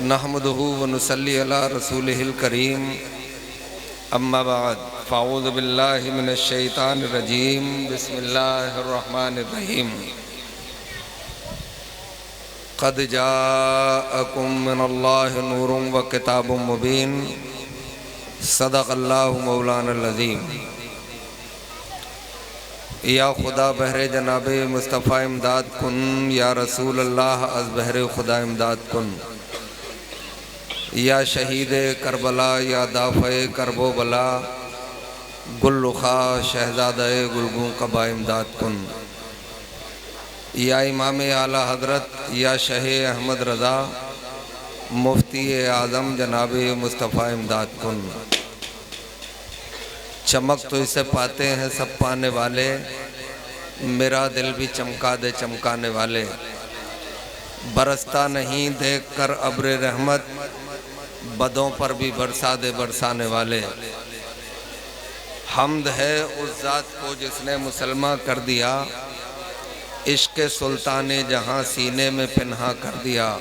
नहमदुहु व नुसल्ली अला रसूलिहिल करीम अम्मा बाद फ़अऊज़ु बिल्लाहि मिनश शैतानिर रजीम बिस्मिल्लाहिर रहमानिर रहीम क़द जाअकुम मिनल्लाहि नूरुन व किताबुम मुबीन सदक़ल्लाहु मौलानल अज़ीम। या खुदा बहरे जनाब मुस्तफ़ा इमदाद कुन, या रसूल अल्लाह अज़ बहरे खुदा इमदाद कुन, या शहीद करबला या दाफ़े करबो बला गुल्लुखा शहज़ादे गुलगू कबा इमदाद कुन, या इमाम आला हज़रत या शह अहमद रज़ा मुफ्ती आज़म जनाब मुस्तफ़ा इमदाद कुन। चमक तो इसे पाते हैं सब पाने वाले, मेरा दिल भी चमका दे चमकाने वाले। बरसता नहीं देख कर अब्र रहमत, बदों पर भी बरसा दे बरसाने वाले। हम्द है उस ज़ात को जिसने मुसलमान कर दिया, इश्क़ सुल्ताने जहाँ सीने में पिन्हा कर दिया।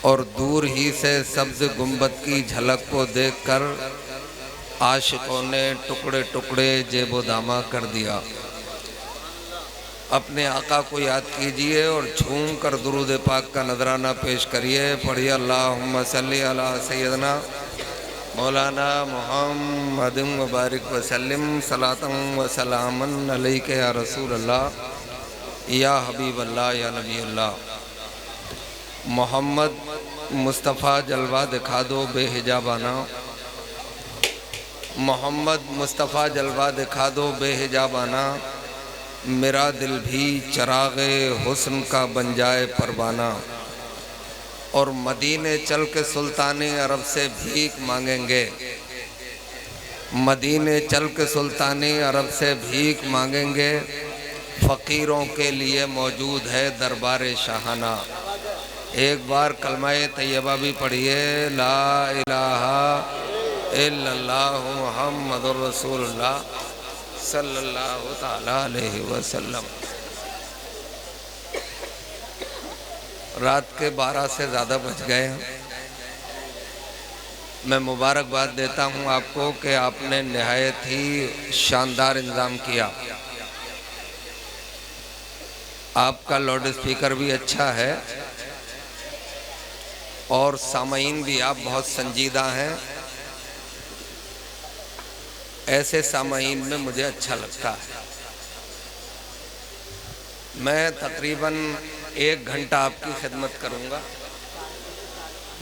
और दूर ही से सब्ज़ गुंबद की झलक को देखकर आशिकों ने टुकड़े टुकड़े जेबो दामा कर दिया। अपने आका को याद कीजिए और झूम कर दुरूद पाक का नजराना पेश करिए। पढ़िए अल्लाहुम्मा सल्ली अला सय्यदना मौलाना मुहम्मदिन मुबारक वसल्लिम सलातन व सलामन अलैका या रसूल अल्लाह या हबीब अल्लाह या नबी अल्लाह। मोहम्मद मुस्तफ़ा जलवा दिखा दो बेहिजाबाना, मोहम्मद मुस्तफ़ा जलवा दिखा दो बेहिजाबाना। मेरा दिल भी चराग़े हुस्न का बन जाए परवाना। और मदीने चल के सुल्ताने अरब से भीख मांगेंगे, मदीने चल के सुल्ताने अरब से भीख मांगेंगे। फ़कीरों के लिए मौजूद है दरबार शाहाना। एक बार कलमाए तैयबा भी पढ़िए, ला इलाहा इल्लल्लाहु मुहम्मदुर रसूलुल्लाह सल्लल्लाहु ताला अलैहि वसल्लम। रात के 12 से ज़्यादा बज गए हैं। मैं मुबारकबाद देता हूं आपको कि आपने निहायत ही शानदार इंतज़ाम किया। आपका लाउड स्पीकर भी अच्छा है और सामईन भी आप बहुत संजीदा हैं। ऐसे सामईन में मुझे अच्छा लगता है। मैं तकरीबन 1 घंटा आपकी खिदमत करूंगा।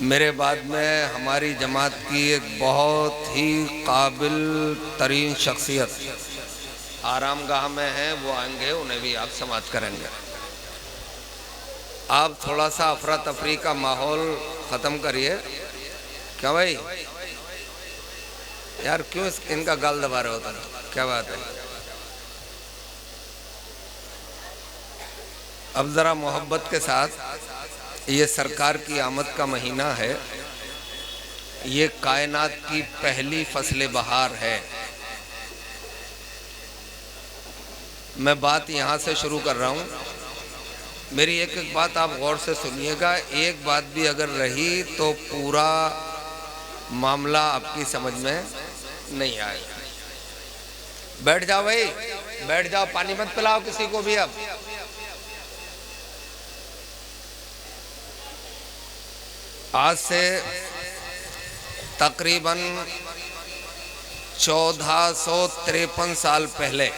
मेरे बाद में हमारी जमात की एक बहुत ही काबिल तरीन शख्सियत आरामगाह में है, वो आएंगे, उन्हें भी आप समाअत करेंगे। आप थोड़ा सा अफरा तफरी का माहौल ख़त्म करिए। क्या भाई यार, क्यों इनका गाल दबा रहे होता है? क्या बात है? अब ज़रा मोहब्बत के साथ, ये सरकार की आमद का महीना है, ये कायनात की पहली फसल बहार है। मैं बात यहाँ से शुरू कर रहा हूँ। मेरी एक एक बात आप गौर से सुनिएगा। एक बात भी अगर रही तो पूरा मामला आपकी समझ में नहीं आएगा। बैठ जाओ भाई, बैठ जाओ, पानी मत पिलाओ किसी को भी। अब आज से तकरीबन 1453 साल पहले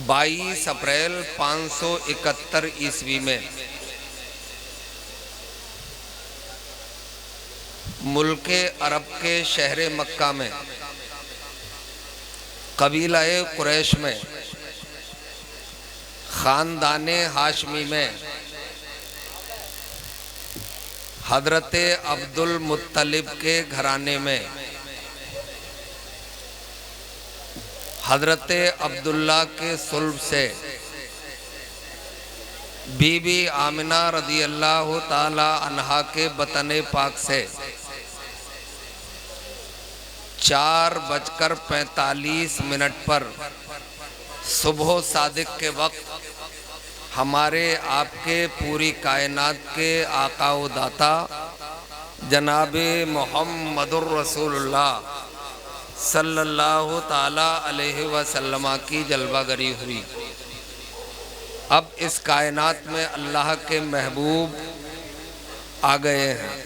22 अप्रैल 571 ईस्वी में मुल्के अरब के शहर मक्का में कबीलाए कुरैश में ख़ानदाने हाशमी में हज़रत अब्दुल मुत्तलिब के घराने में हज़रत अब्दुल्ला के सुल्ब से बीबी आमिना रज़ी अल्लाह ताला अन्हा के बतन पाक से 4:45 पर सुबह सादिक के वक्त हमारे आपके पूरी कायनात के आका व दाता जनाब मोहम्मदुर रसूलुल्लाह सल्लल्लाहु ताला अलैहि वसल्लम की जलवागरी हुई। अब इस कायनात में अल्लाह के महबूब आ गए हैं।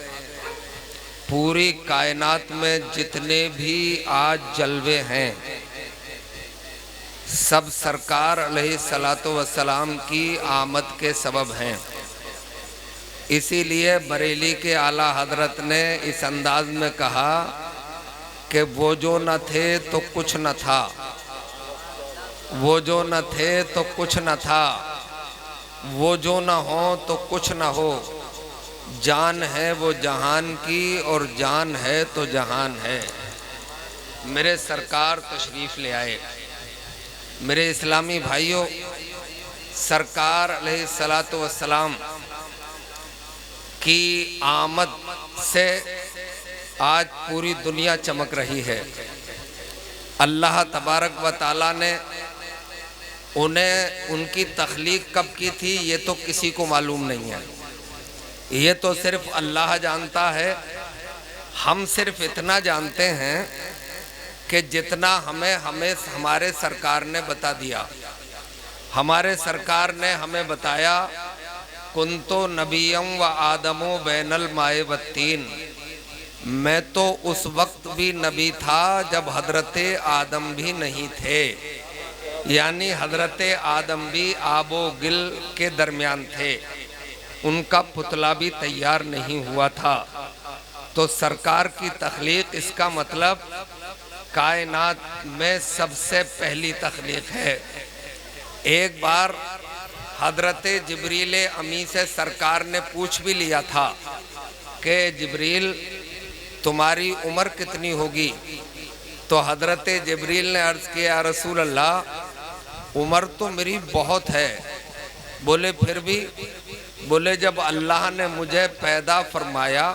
पूरी कायनात में जितने भी आज जलवे हैं सब सरकार अलैहिस्सलातु वस्सलाम की आमद के सबब हैं। इसीलिए बरेली के आला हजरत ने इस अंदाज में कहा कि वो जो न थे तो कुछ न था, वो जो न थे तो कुछ न था, वो जो न हो तो कुछ न हो, जान है वो जहान की और जान है तो जहान है। मेरे सरकार तशरीफ़ ले आए। मेरे इस्लामी भाइयों, सरकार अलैहिस्सलातु वस्सलाम की आमद से आज पूरी दुनिया चमक रही है। अल्लाह तबारक व ताला ने उन्हें उनकी तख्लीक कब की थी ये तो किसी को मालूम नहीं है। ये तो सिर्फ अल्लाह जानता है। हम सिर्फ इतना जानते हैं कि जितना हमें हमारे सरकार ने बता दिया। हमारे सरकार ने हमें बताया कुंतो नबिय्यम व आदमो बैनल माए वत्तीन, मैं तो उस वक्त भी नबी था जब हजरत आदम भी नहीं थे, यानी हजरत आदम भी आबो गिल के दरमियान थे, उनका पुतला भी तैयार नहीं हुआ था। तो सरकार की तख्लीक इसका मतलब कायनात में सबसे पहली तख्लीक है। एक बार हजरत जिब्रील अमी से सरकार ने पूछ भी लिया था कि जिब्रील तुम्हारी उम्र कितनी होगी? तो हजरत जिब्रील ने अर्ज़ किया रसूल अल्लाह उम्र तो मेरी बहुत है। बोले फिर भी? बोले जब अल्लाह ने मुझे पैदा फरमाया,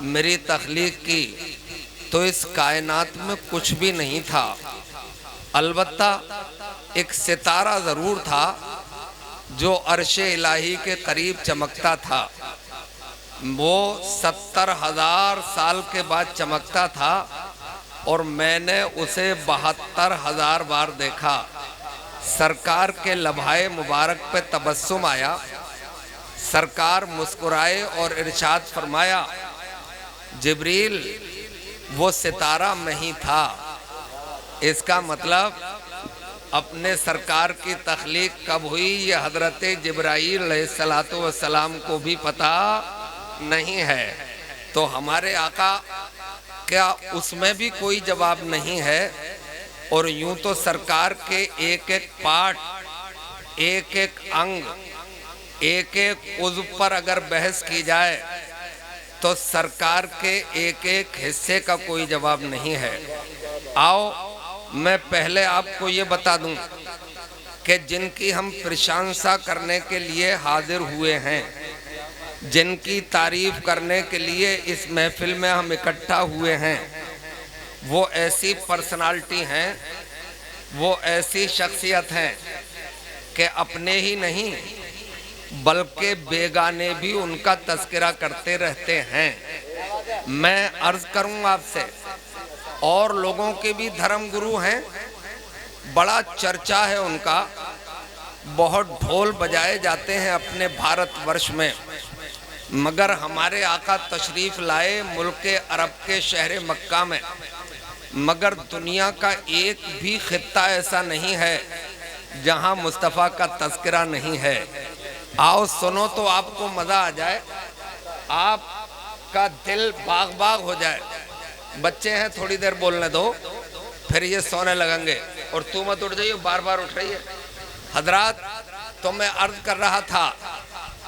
मेरी तख्लीक की, तो इस कायनात में कुछ भी नहीं था, अलबत्ता एक सितारा ज़रूर था जो अर्शे इलाही के करीब चमकता था। वो 70,000 साल के बाद चमकता था और मैंने उसे 72,000 बार देखा। सरकार के लम्हाए मुबारक पे तबस्सुम आया। सरकार मुस्कुराए और इरशाद फरमाया जिब्रील वो सितारा मैं ही था। इसका मतलब अपने सरकार की तख्लीक कब हुई ये हजरत जिब्राईल अलैहिस्सलातु वस्सलाम को भी पता नहीं है। तो हमारे आका क्या उसमें भी कोई जवाब नहीं है? और यूं तो सरकार के एक एक पार्ट, एक एक अंग, एक एक उज़्व पर अगर बहस की जाए तो सरकार के एक एक हिस्से का कोई जवाब नहीं है। आओ मैं पहले आपको ये बता दूं कि जिनकी हम प्रशंसा करने के लिए हाजिर हुए हैं, जिनकी तारीफ करने के लिए इस महफिल में हम इकट्ठा हुए हैं, वो ऐसी पर्सनालिटी हैं, वो ऐसी शख्सियत हैं कि अपने ही नहीं बल्कि बेगाने भी उनका तज़किरा करते रहते हैं। मैं अर्ज़ करूं आपसे, और लोगों के भी धर्म गुरु हैं, बड़ा चर्चा है उनका, बहुत ढोल बजाए जाते हैं अपने भारतवर्ष में, मगर हमारे आका तशरीफ़ लाए मुल्क अरब के शहर मक्का में, मगर दुनिया का एक भी खित्ता ऐसा नहीं है जहां मुस्तफ़ा का तज़किरा नहीं है। आओ सुनो तो आपको मज़ा आ जाए, आपका दिल बाग बाग हो जाए। बच्चे हैं, थोड़ी देर बोलने दो, फिर ये सोने लगेंगे और तू मत उठ जाइए, बार बार उठ रही है। हजरात, तो मैं अर्ज कर रहा था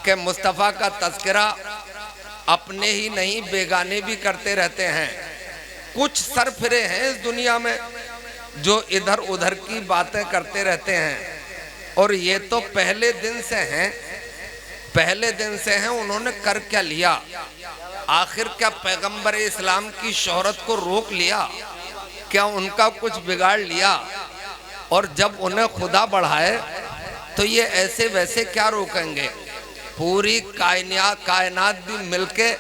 कि मुस्तफ़ा का तज़किरा अपने ही नहीं बेगाने भी करते रहते हैं। कुछ सरफिरे हैं इस दुनिया में जो इधर उधर की बातें करते रहते हैं, और ये तो पहले दिन से हैं, पहले दिन से हैं। उन्होंने कर क्या लिया? आखिर क्या पैगंबर इस्लाम की शोहरत को रोक लिया? क्या उनका कुछ बिगाड़ लिया? और जब उन्हें खुदा बढ़ाए तो ये ऐसे वैसे क्या रोकेंगे? पूरी कायनात भी मिलके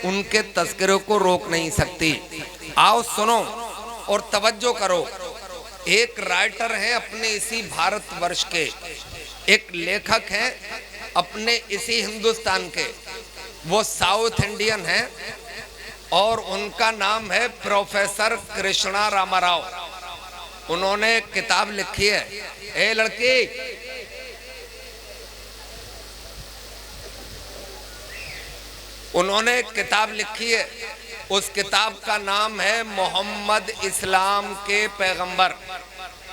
उनके तस्करों को रोक नहीं सकती। आओ सुनो और तवज्जो करो। एक राइटर है अपने इसी भारतवर्ष के, एक लेखक हैं अपने इसी हिंदुस्तान के, वो साउथ इंडियन हैं और उनका नाम है प्रोफेसर कृष्णा रामाराव। उन्होंने एक किताब लिखी है, ए लड़की, उन्होंने एक किताब लिखी है, उस किताब का नाम है मोहम्मद इस्लाम के पैगंबर।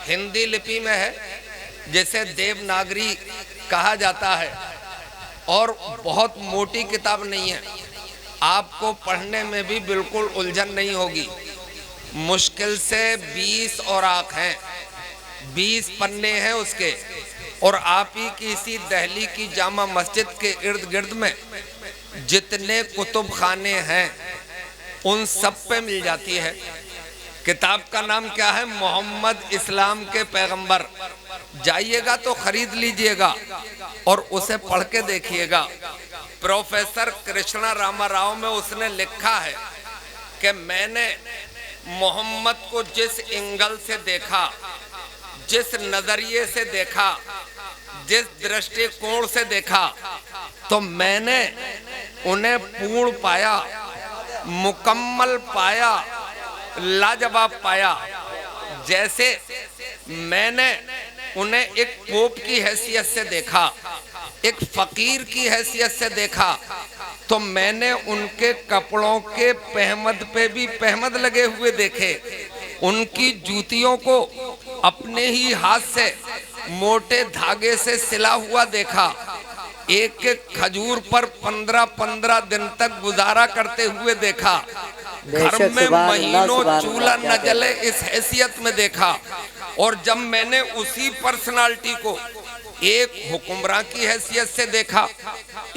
हिंदी लिपि में है, जिसे देवनागरी कहा जाता है, और बहुत मोटी किताब नहीं है, आपको पढ़ने में भी बिल्कुल उलझन नहीं होगी। मुश्किल से 20 और आँख हैं, 20 पन्ने हैं उसके, और आप ही की इसी दिल्ली की जामा मस्जिद के इर्द गिर्द में जितने कुतुब खाने हैं उन सब पे मिल जाती है। किताब का नाम क्या है? मोहम्मद इस्लाम के पैगंबर। जाइएगा तो खरीद लीजिएगा और उसे पढ़ के देखिएगा। प्रोफेसर कृष्णा रामाराव में उसने लिखा है कि मैंने मोहम्मद को जिस एंगल से देखा, जिस नजरिए से देखा, जिस दृष्टिकोण से देखा, तो मैंने उन्हें पूर्ण पाया, मुकम्मल पाया, लाजवाब पाया। जैसे मैंने उन्हें एक पोप की हैसियत से देखा, एक फकीर की हैसियत से देखा, तो मैंने उनके कपड़ों के पहमद पे भी पहमद लगे हुए देखे, उनकी जूतियों को अपने ही हाथ से मोटे धागे से सिला हुआ देखा, एक एक खजूर पर 15-15 दिन तक गुजारा करते हुए देखा, घर में महीनों चूल्हा न जले इस हैसियत में देखा। और जब मैंने उसी पर्सनालिटी को एक हुक्मरान की हैसियत से देखा,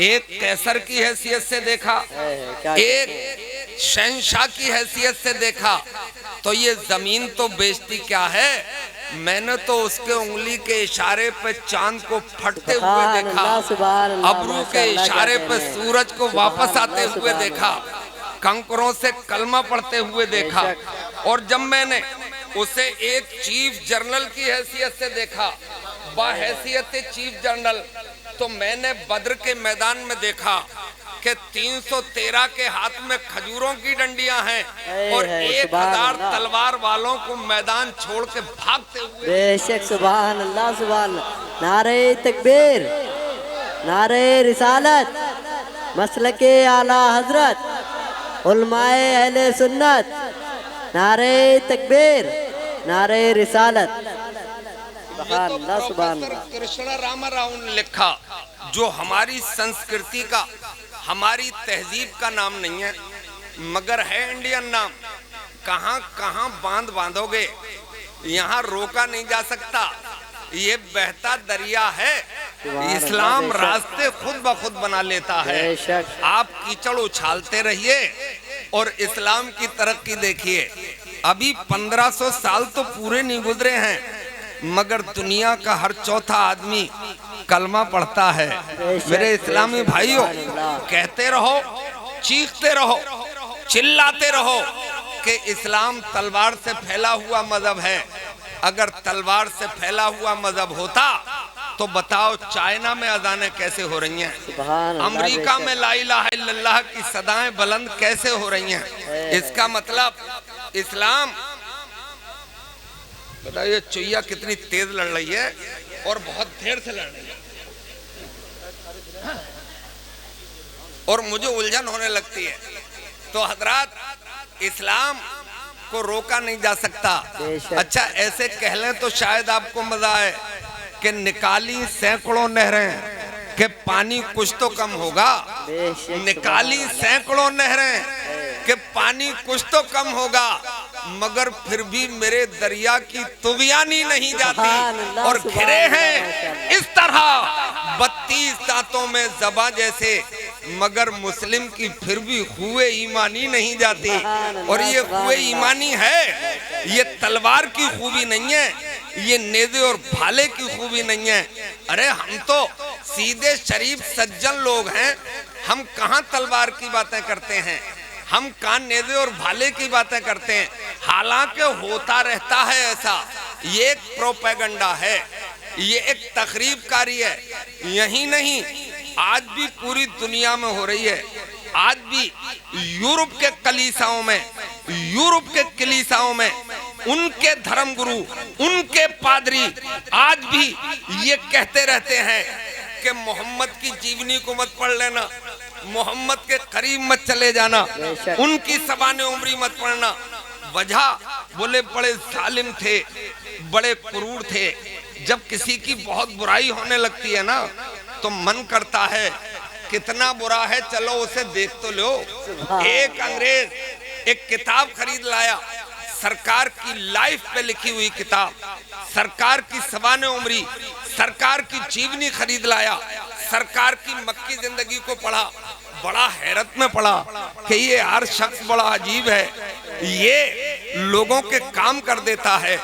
एक कैसर की हैसियत से देखा, एक शहंशाह की हैसियत से देखा, तो ये जमीन तो बेचती क्या है, मैंने तो उसके उंगली के इशारे पे चांद को फटते हुए देखा, अबरू के इशारे पे सूरज को वापस आते हुए देखा, कंकरों से कलमा पढ़ते हुए देखा। और जब मैंने उसे एक चीफ जनरल की हैसियत से देखा, बाहैसियत चीफ जनरल, तो मैंने बद्र के मैदान में देखा कि 313 के हाथ में खजूरों की डंडियां हैं और 1000 तलवार वालों को मैदान छोड़ के भागते हुए। बेशक, सुभान अल्लाह, सुभान अल्लाह। नारे तकबीर, नारे रिसालत, मसलके आला हजरत, उलमाए अहले सुन्नत, नारे तकबीर, नारे रिसालत। सुभान अल्लाह, सुभान अल्लाह। कृष्णा रामाराव ने लिखा, जो हमारी संस्कृति का, हमारी तहजीब का नाम नहीं है, मगर है इंडियन नाम। कहाँ कहाँ बांध बांधोगे, यहाँ रोका नहीं जा सकता, ये बहता दरिया है। इस्लाम रास्ते खुद ब खुद बना लेता है। आप कीचड़ उछालते रहिए और इस्लाम की तरक्की देखिए। अभी 1500 साल तो पूरे नहीं गुजरे हैं, मगर दुनिया का हर चौथा आदमी कलमा पढ़ता है। मेरे इस्लामी भाइयों, कहते रहो, चीखते रहो, चिल्लाते रहो कि इस्लाम तलवार से फैला हुआ मजहब है। अगर तलवार से फैला हुआ मजहब होता तो बताओ चाइना में अजानें कैसे हो रही हैं, अमेरिका में ला इलाहा इल्लल्लाह की सदाएं बुलंद कैसे हो रही हैं। इसका मतलब इस्लाम, बताइए चुईया कितनी तेज लड़ रही है और बहुत देर से लड़ रही है, और मुझे उलझन होने लगती है। तो हजरात, इस्लाम को रोका नहीं जा सकता। अच्छा, ऐसे कह लें तो शायद आपको मजा आए कि निकाली सैकड़ों नहरें कि पानी कुछ तो कम होगा, निकाली सैकड़ों नहरें कि पानी कुछ तो कम होगा, मगर फिर भी मेरे दरिया की तुगयानी नहीं जाती। और घिरे हैं इस तरह 32 दांतों में ज़बा जैसे, मगर मुस्लिम की फिर भी खुए ईमानी नहीं जाती। और ये खुए ईमानी है, ये तलवार की खूबी नहीं है, ये नेज़े और भाले की खूबी नहीं है। अरे हम तो सीधे शरीफ सज्जन लोग हैं, हम कहाँ तलवार की बातें करते हैं, हम कहाँ नेज़े और भाले की बातें करते हैं। हालांकि होता रहता है ऐसा, ये एक प्रोपेगेंडा है, ये एक तकरीबकारी है। यही नहीं, आज भी पूरी दुनिया में हो रही है। आज भी यूरोप के कलीसियाओं में उनके धर्मगुरु, उनके पादरी आज भी ये कहते रहते हैं कि मोहम्मद की जीवनी को मत पढ़ लेना, मोहम्मद के करीब मत चले जाना, उनकी सबाने उम्री मत पढ़ना। वजह बोले बड़े जालिम थे, बड़े क्रूर थे। जब किसी की बहुत बुराई होने लगती है ना, तो मन करता है कितना बुरा है, चलो उसे देख तो लो। एक अंग्रेज एक किताब खरीद लाया, सरकार की लाइफ पे लिखी हुई किताब, सरकार की सबाने उम्री, सरकार की जीवनी खरीद लाया, सरकार की मक्की जिंदगी को पढ़ा। बड़ा हैरत में पड़ा कि ये हर शख्स बड़ा अजीब है, ये लोगों के काम कर देता है,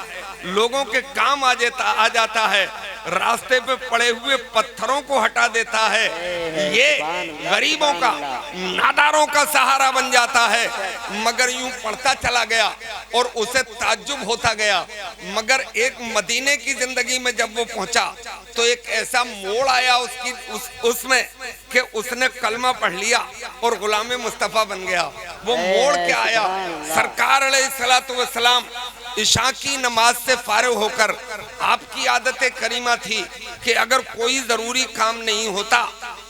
लोगों के काम आ जाता है, रास्ते पे पड़े हुए पत्थरों को हटा देता है, ये गरीबों का, नादारों का सहारा बन जाता है। मगर यूं पढ़ता चला गया और उसे ताज्जुब होता गया। मगर एक मदीने की जिंदगी में जब वो पहुंचा तो एक ऐसा मोड़ आया उसमें कि उसने कलमा पढ़ लिया और गुलाम मुस्तफा बन गया। वो मोड़ क्या आया, सरकार अलैहिस्सलातु वस्सलाम इशा की नमाज से फारिग होकर, आपकी आदत करीमा थी कि अगर कोई जरूरी काम नहीं होता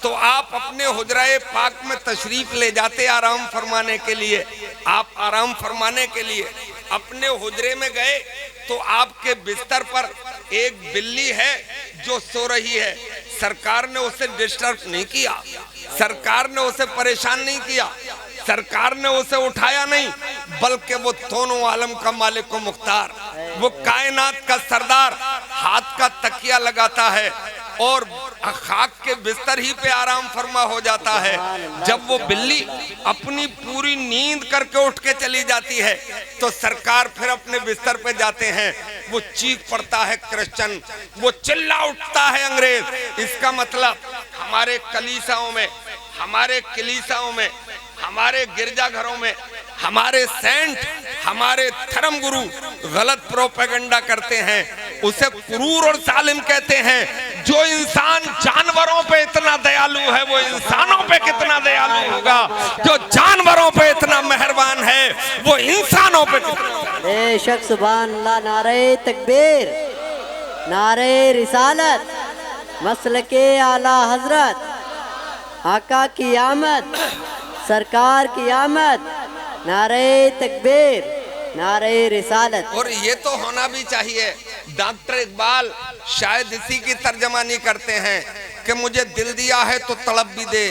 तो आप अपने हुजराए पाक में तशरीफ ले जाते आराम फरमाने के लिए। आप आराम फरमाने के लिए अपने हुजरे में गए तो आपके बिस्तर पर एक बिल्ली है जो सो रही है। सरकार ने उसे डिस्टर्ब नहीं किया, सरकार ने उसे परेशान नहीं किया, सरकार ने उसे उठाया नहीं, बल्कि वो दोनों आलम का मालिक व मुख्तार, वो कायनात का सरदार हाथ का तकिया लगाता है और खाक के बिस्तर ही पे आराम फरमा हो जाता है। जब वो बिल्ली अपनी पूरी नींद करके उठ के चली जाती है तो सरकार फिर अपने बिस्तर पे जाते हैं। वो चीख पड़ता है क्रिश्चियन, वो चिल्ला उठता है अंग्रेज। इसका मतलब हमारे कलीसियाओं में, हमारे कलीसियाओं में, हमारे गिरजाघरों में हमारे सेंट, हमारे धर्म गुरु गलत प्रोपेगेंडा करते हैं, उसे क्रूर और जालिम कहते हैं। जो इंसान जानवरों पे इतना दयालु है वो इंसानों पे कितना दयालु होगा, जो जानवरों पे इतना मेहरबान है वो इंसानों पे कितना। बेशक सुभान अल्लाह। नारे तकबीर, नारे रिसालत, मसलके आला हजरत, आका की आमद, सरकार की आमद, नारे तकबीर, नारे रिसालत। और ये तो होना भी चाहिए। डॉक्टर इकबाल शायद इसी की तर्जमानी करते हैं कि मुझे दिल दिया है तो तड़प भी दे,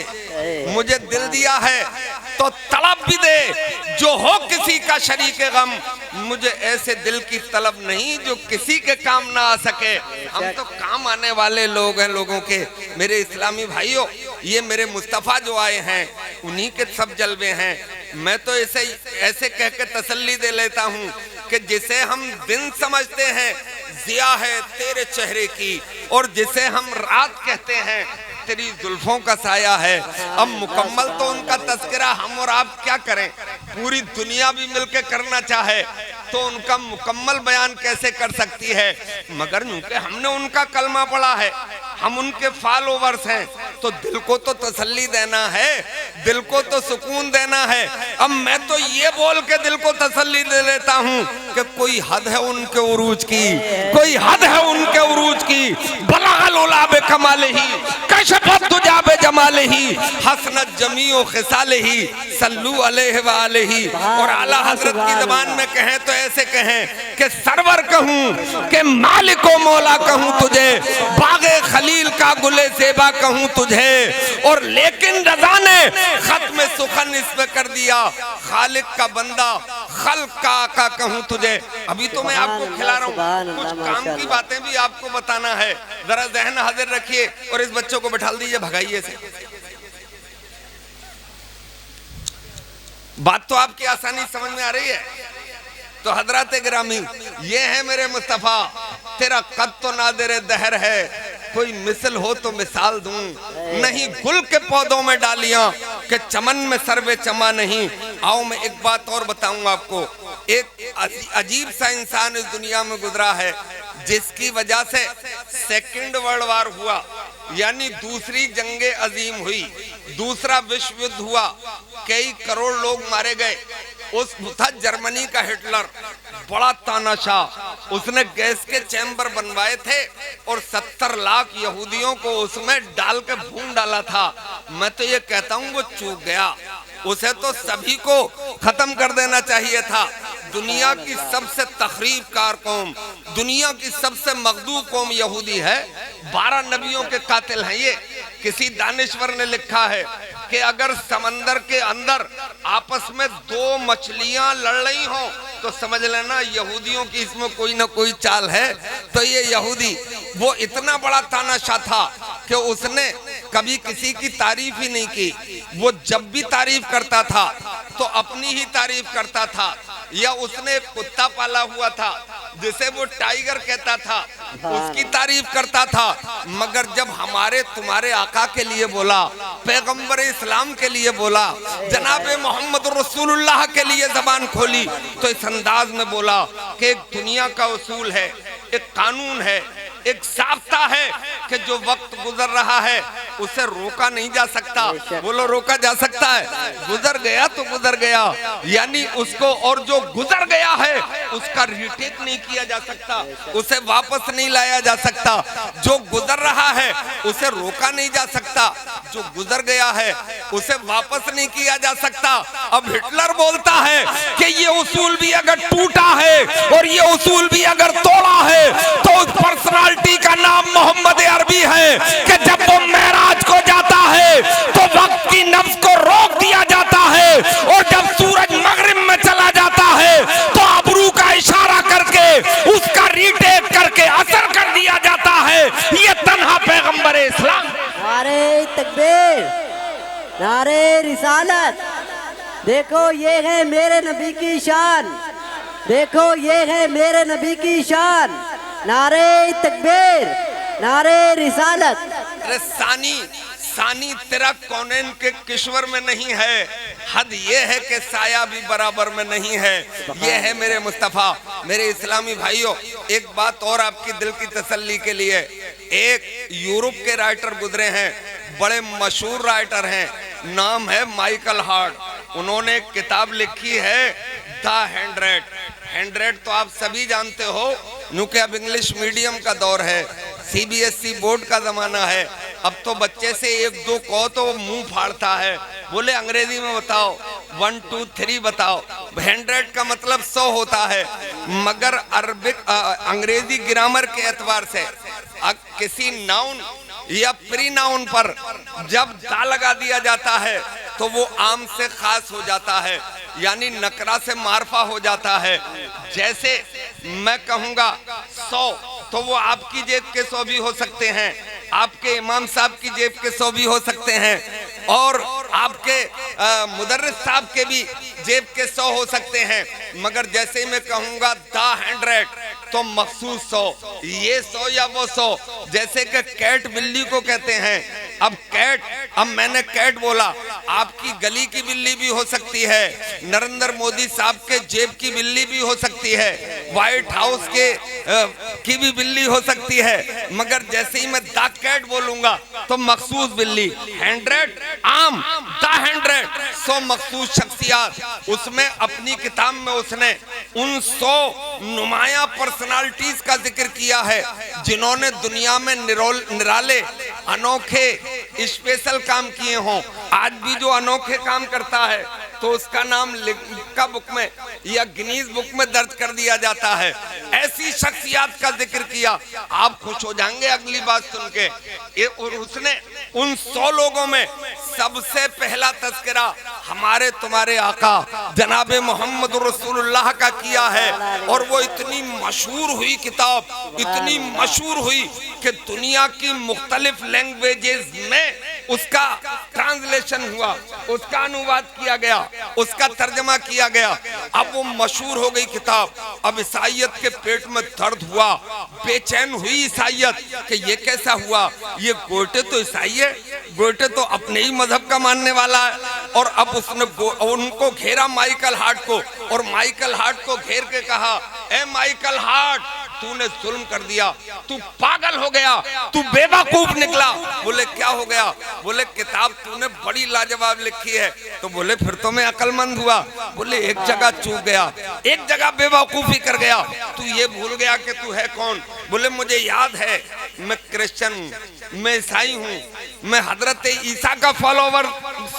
मुझे दिल दिया है तो तड़प भी दे, जो हो किसी का शरीके गम, मुझे ऐसे दिल की तलब नहीं जो किसी के काम ना आ सके। हम तो काम आने वाले लोग हैं लोगों के। मेरे इस्लामी भाइयों, ये मेरे मुस्तफ़ा जो आए हैं उन्हीं के सब जलवे हैं। मैं तो ऐसे कह के तसल्ली दे लेता हूँ कि जिसे हम दिन समझते हैं जिया है तेरे चेहरे की, और जिसे हम रात कहते हैं तेरी जुल्फों का साया है। अब मुकम्मल तो उनका तस्करा हम और आप क्या करें, पूरी दुनिया भी मिलके करना चाहे तो उनका मुकम्मल बयान कैसे कर सकती है। मगर क्योंकि हमने उनका कलमा पढ़ा है, हम उनके फॉलोवर्स हैं, तो दिल को तो तसल्ली देना है, दिल को तो सुकून देना है। अब मैं तो ये बोल के दिल को तसल्ली दे लेता हूँ कि कोई हद है उनके उरूज की, कोई हद है उनके उरूज की। बलागल उलाबे कमाले ही, कशफत दुजाबे जमाले ही, हसनत जमीओ खिसाले ही, सल्लू अलैहि व अलैहि। और आला हजरत की ज़बान में कहें तो ऐसे कहें कि सरवर कहूँ कि मालिको मौला कहूँ तुझे, बागे खलील का गुले सेबा कहूँ तुझे। और लेकिन रज़ा ने खत्म सुखन इस पे कर दिया, खालिक का बंदा खल्क का आका कहूँ तुझे। अभी तो मैं आपको खिला रहा हूँ, कुछ काम की बातें भी आपको बताना है। जरा जहन हाजिर रखिए और इस बच्चों को बैठा दीजिए, भगाइए से। बात तो आपकी आसानी समझ में आ रही है। तो हजरत गिरामी, ये है मेरे मुस्तफ़ा, तेरा कद तो नादिर दहर है, कोई मिसल हो तो मिसाल दूं, नहीं गुल के पौधों में डालियां कि चमन में सर्वे चमा नहीं। आओ मैं एक बात और बताऊंगा आपको, एक अजीब सा इंसान इस दुनिया में गुजरा है जिसकी वजह से सेकंड वर्ल्ड वार हुआ, यानी दूसरी जंगे अजीम हुई, दूसरा विश्व युद्ध हुआ, कई करोड़ लोग मारे गए। उस था जर्मनी का हिटलर, बड़ा तानाशाह, उसने गैस के चैम्बर बनवाए थे और 70 लाख यहूदियों को उसमें डाल के भून डाला था। मैं तो ये कहता हूँ वो चूक गया, उसे तो सभी को खत्म कर देना चाहिए था। दुनिया की सबसे तखरीब कार कौम, दुनिया की सबसे मखदूम कौम यहूदी है, 12 नबियों के कातिल हैं ये। किसी दानिश्वर ने लिखा है कि अगर समंदर के अंदर आपस में 2 मछलियां लड़ रही हो तो समझ लेना यहूदियों की इसमें कोई ना कोई चाल है। तो ये यहूदी वो इतना बड़ा तानाशाह था कि उसने कभी किसी की तारीफ ही नहीं की। वो जब भी तारीफ करता था तो अपनी ही तारीफ करता था, या उसने एक कुत्ता पाला हुआ था जिसे वो टाइगर कहता था, उसकी तारीफ करता था। मगर जब हमारे तुम्हारे आका के लिए बोला, पैगंबर इस्लाम के लिए बोला, जनाबे मोहम्मद रसूलुल्लाह के लिए जबान खोली, तो इस अंदाज में बोला कि एक दुनिया का उसूल है, एक कानून है, एक साफ्ता है कि जो वक्त गुजर रहा है उसे रोका नहीं जा सकता। बोलो रोका जा सकता है? गुजर गया तो गुजर गया, यानी उसको, और जो गुजर गया है उसका रिटेक नहीं किया जा सकता, उसे वापस नहीं लाया जा सकता। जो गुजर रहा है उसे रोका नहीं जा सकता, जो गुजर गया है उसे वापस नहीं किया जा सकता। अब हिटलर बोलता है कि ये उसूल भी अगर टूटा है और ये उसूल भी अगर तोड़ा है तो उस पर्सनालिटी का नाम मोहम्मद अरबी है कि जब वो मेराज को जाता है तो वक्त की नफ्स को रोक दिया जाता है, और जब सूरज मगरिब में चला जाता है तो अबरू का इशारा करके उसका रीटेक करके असर कर दिया जाता है। ये तन्हा पैगंबर इस्लाम। नारे तकबीर, नारे रिसालत। देखो ये है मेरे नबी की शान, देखो ये है मेरे नबी की शान। नारे तकबीर, नारे रिसालत। अरे सानी तेरा कौनैन के किश्वर में नहीं है, हद ये है कि साया भी बराबर में नहीं है। ये है मेरे मुस्तफ़ा। मेरे इस्लामी भाइयों, एक बात और आपकी दिल की तसल्ली के लिए, एक यूरोप के राइटर गुजरे हैं, बड़े मशहूर राइटर हैं, नाम है माइकल हार्ट। उन्होंने एक किताब लिखी है द हैंड्रेड। हैंड्रेड तो आप सभी जानते हो, क्योंकि अब इंग्लिश मीडियम का दौर है, सीबीएसई बोर्ड का जमाना है। अब तो बच्चे से 1-2 कहो तो वो मुंह फाड़ता है, बोले अंग्रेजी में बताओ, 1 2 3 बताओ। 100 का मतलब 100 होता है, मगर अरबिक अंग्रेजी ग्रामर के एतबार से किसी नाउन या प्री नाउन पर जब दा लगा दिया जाता है तो वो आम से खास हो जाता है, यानी नकरा से मारफा हो जाता है। जैसे मैं कहूँगा 100 तो वो आपकी जेब के 100 भी हो सकते हैं, आपके इमाम साहब की जेब के 100 भी हो सकते हैं, और आपके मुदर्रिस साहब के भी जेब के 100 हो सकते हैं। मगर जैसे मैं कहूँगा द 100 तो मखसूस 100, ये 100 या वो 100। जैसे कि कैट बिल्ली को कहते हैं, अब कैट, अब मैंने कैट बोला, आपकी गली की बिल्ली भी हो सकती है, नरेंद्र मोदी साहब के जेब की बिल्ली भी हो सकती है, व्हाइट हाउस के की भी बिल्ली हो सकती है। मगर जैसे ही मैं द कैट बोलूंगा तो मखसूस बिल्ली। 100 आम, द 100 मखसूस शख्सियात। उसमें अपनी किताब में उसने उन 100 नुमाया पर्सनालिटीज का जिक्र किया है जिन्होंने दुनिया में निराले अनोखे स्पेशल काम किए हों। आज भी जो अनोखे काम करता है तो उसका नाम लिम्का बुक में या गिनीज बुक में दर्ज कर दिया जाता है। ऐसी शख्सियत का जिक्र किया, आप खुश हो जाएंगे अगली बात सुन के। और उसने उन 100 लोगों में सबसे पहला तज़किरा हमारे तुम्हारे आका जनाब मोहम्मद रसूलुल्लाह का किया है। और वो इतनी मशहूर हुई किताब, इतनी मशहूर हुई कि दुनिया की मुख्तलिफ लैंग्वेजेस में उसका ट्रांसलेशन हुआ, उसका अनुवाद किया गया, उसका तर्जमा किया गया। अब वो मशहूर हो गई किताब। अब ईसाइयत के पेट में दर्द हुआ, बेचैन हुई ईसाइयत कि ये कैसा हुआ, ये गोटे तो ईसाई है, गोटे तो अपने ही मजहब का मानने वाला है। और अब उसने उनको घेरा माइकल हार्ट को, और माइकल हार्ट को घेर के कहा, ए माइकल हार्ट, तूने जुल्म कर दिया, तू पागल हो गया, तू बेवकूफ निकला। बोले क्या हो गया? बोले किताब तूने बड़ी लाजवाब लिखी है। तो बोले फिर तो मैं अक्लमंद हुआ। बोले एक जगह चूक गया, एक जगह बेवकूफी कर गया, तू ये भूल गया कि तू है कौन। बोले मुझे याद है, मैं क्रिश्चियन हूँ, मैं ईसाई हूँ, मैं हजरत ईसा का फॉलोवर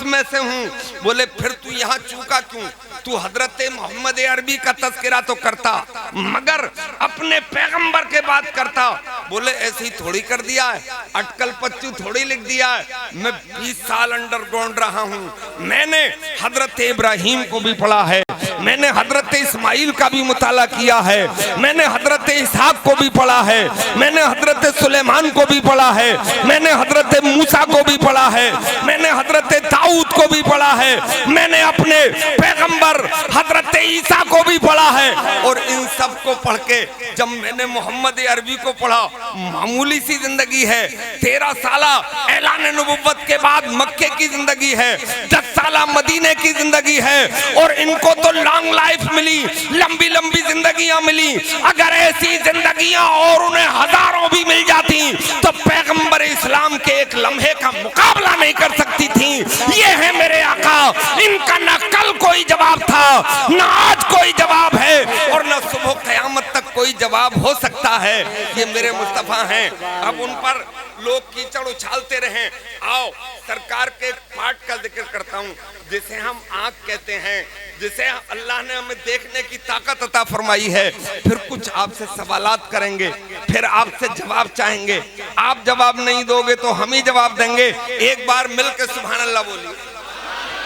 में से हूँ। बोले फिर तू यहाँ चूका क्यों? तू हजरत मोहम्मद अरबी का तज़किरा तो करता, मगर अपने पैगंबर के बात करता। बोले ऐसे ही थोड़ी कर दिया है, अटकल पच्चू थोड़ी लिख दिया है। मैं 20 साल अंडरग्राउंड रहा हूँ, मैंने हजरत इब्राहिम को भी पढ़ा है, मैंने हजरत इस्माइल का भी मुताला किया है, मैंने हजरत इसहाक को भी पढ़ा है, मैंने हजरत सुलेमान को भी पढ़ा है, मैंने हजरत मूसा को भी पढ़ा है, मैंने हजरत दाऊद को भी पढ़ा है, मैंने अपने पैगंबर हजरत ईसा को भी पढ़ा है। और इन सब को पढ़ के जब मैंने मोहम्मद अरबी को पढ़ा, मामूली सी जिंदगी है, 13 साला ऐलान नबुव्वत के बाद मक्के की जिंदगी है, 10 साला मदीने की जिंदगी है, और इनको तो लॉन्ग लाइफ मिली, लंबी लंबी जिंदगियां मिली। अगर ऐसी जिंदगियां और उन्हें हजारों भी मिल जाती तो पैगंबर इस्लाम के एक लम्हे का मुकाबला नहीं कर सकती थी। ये है मेरे आका, इनका न कल कोई जवाब था, न आज कोई जवाब है, और न सुबह क़यामत तक कोई जवाब हो सकता है। ये मेरे मुस्तफा हैं। अब उन पर लोग कीचड़ उछालते रहें। आओ सरकार के पाठ का जिक्र करता हूँ, जिसे हम आँख कहते हैं, जिसे अल्लाह ने हमें देखने की ताकत अता फरमाई है। फिर कुछ आपसे सवालात करेंगे, फिर आपसे जवाब चाहेंगे। आप जवाब नहीं दोगे तो हम ही जवाब देंगे। एक बार मिलकर सुभान अल्लाह बोलिए।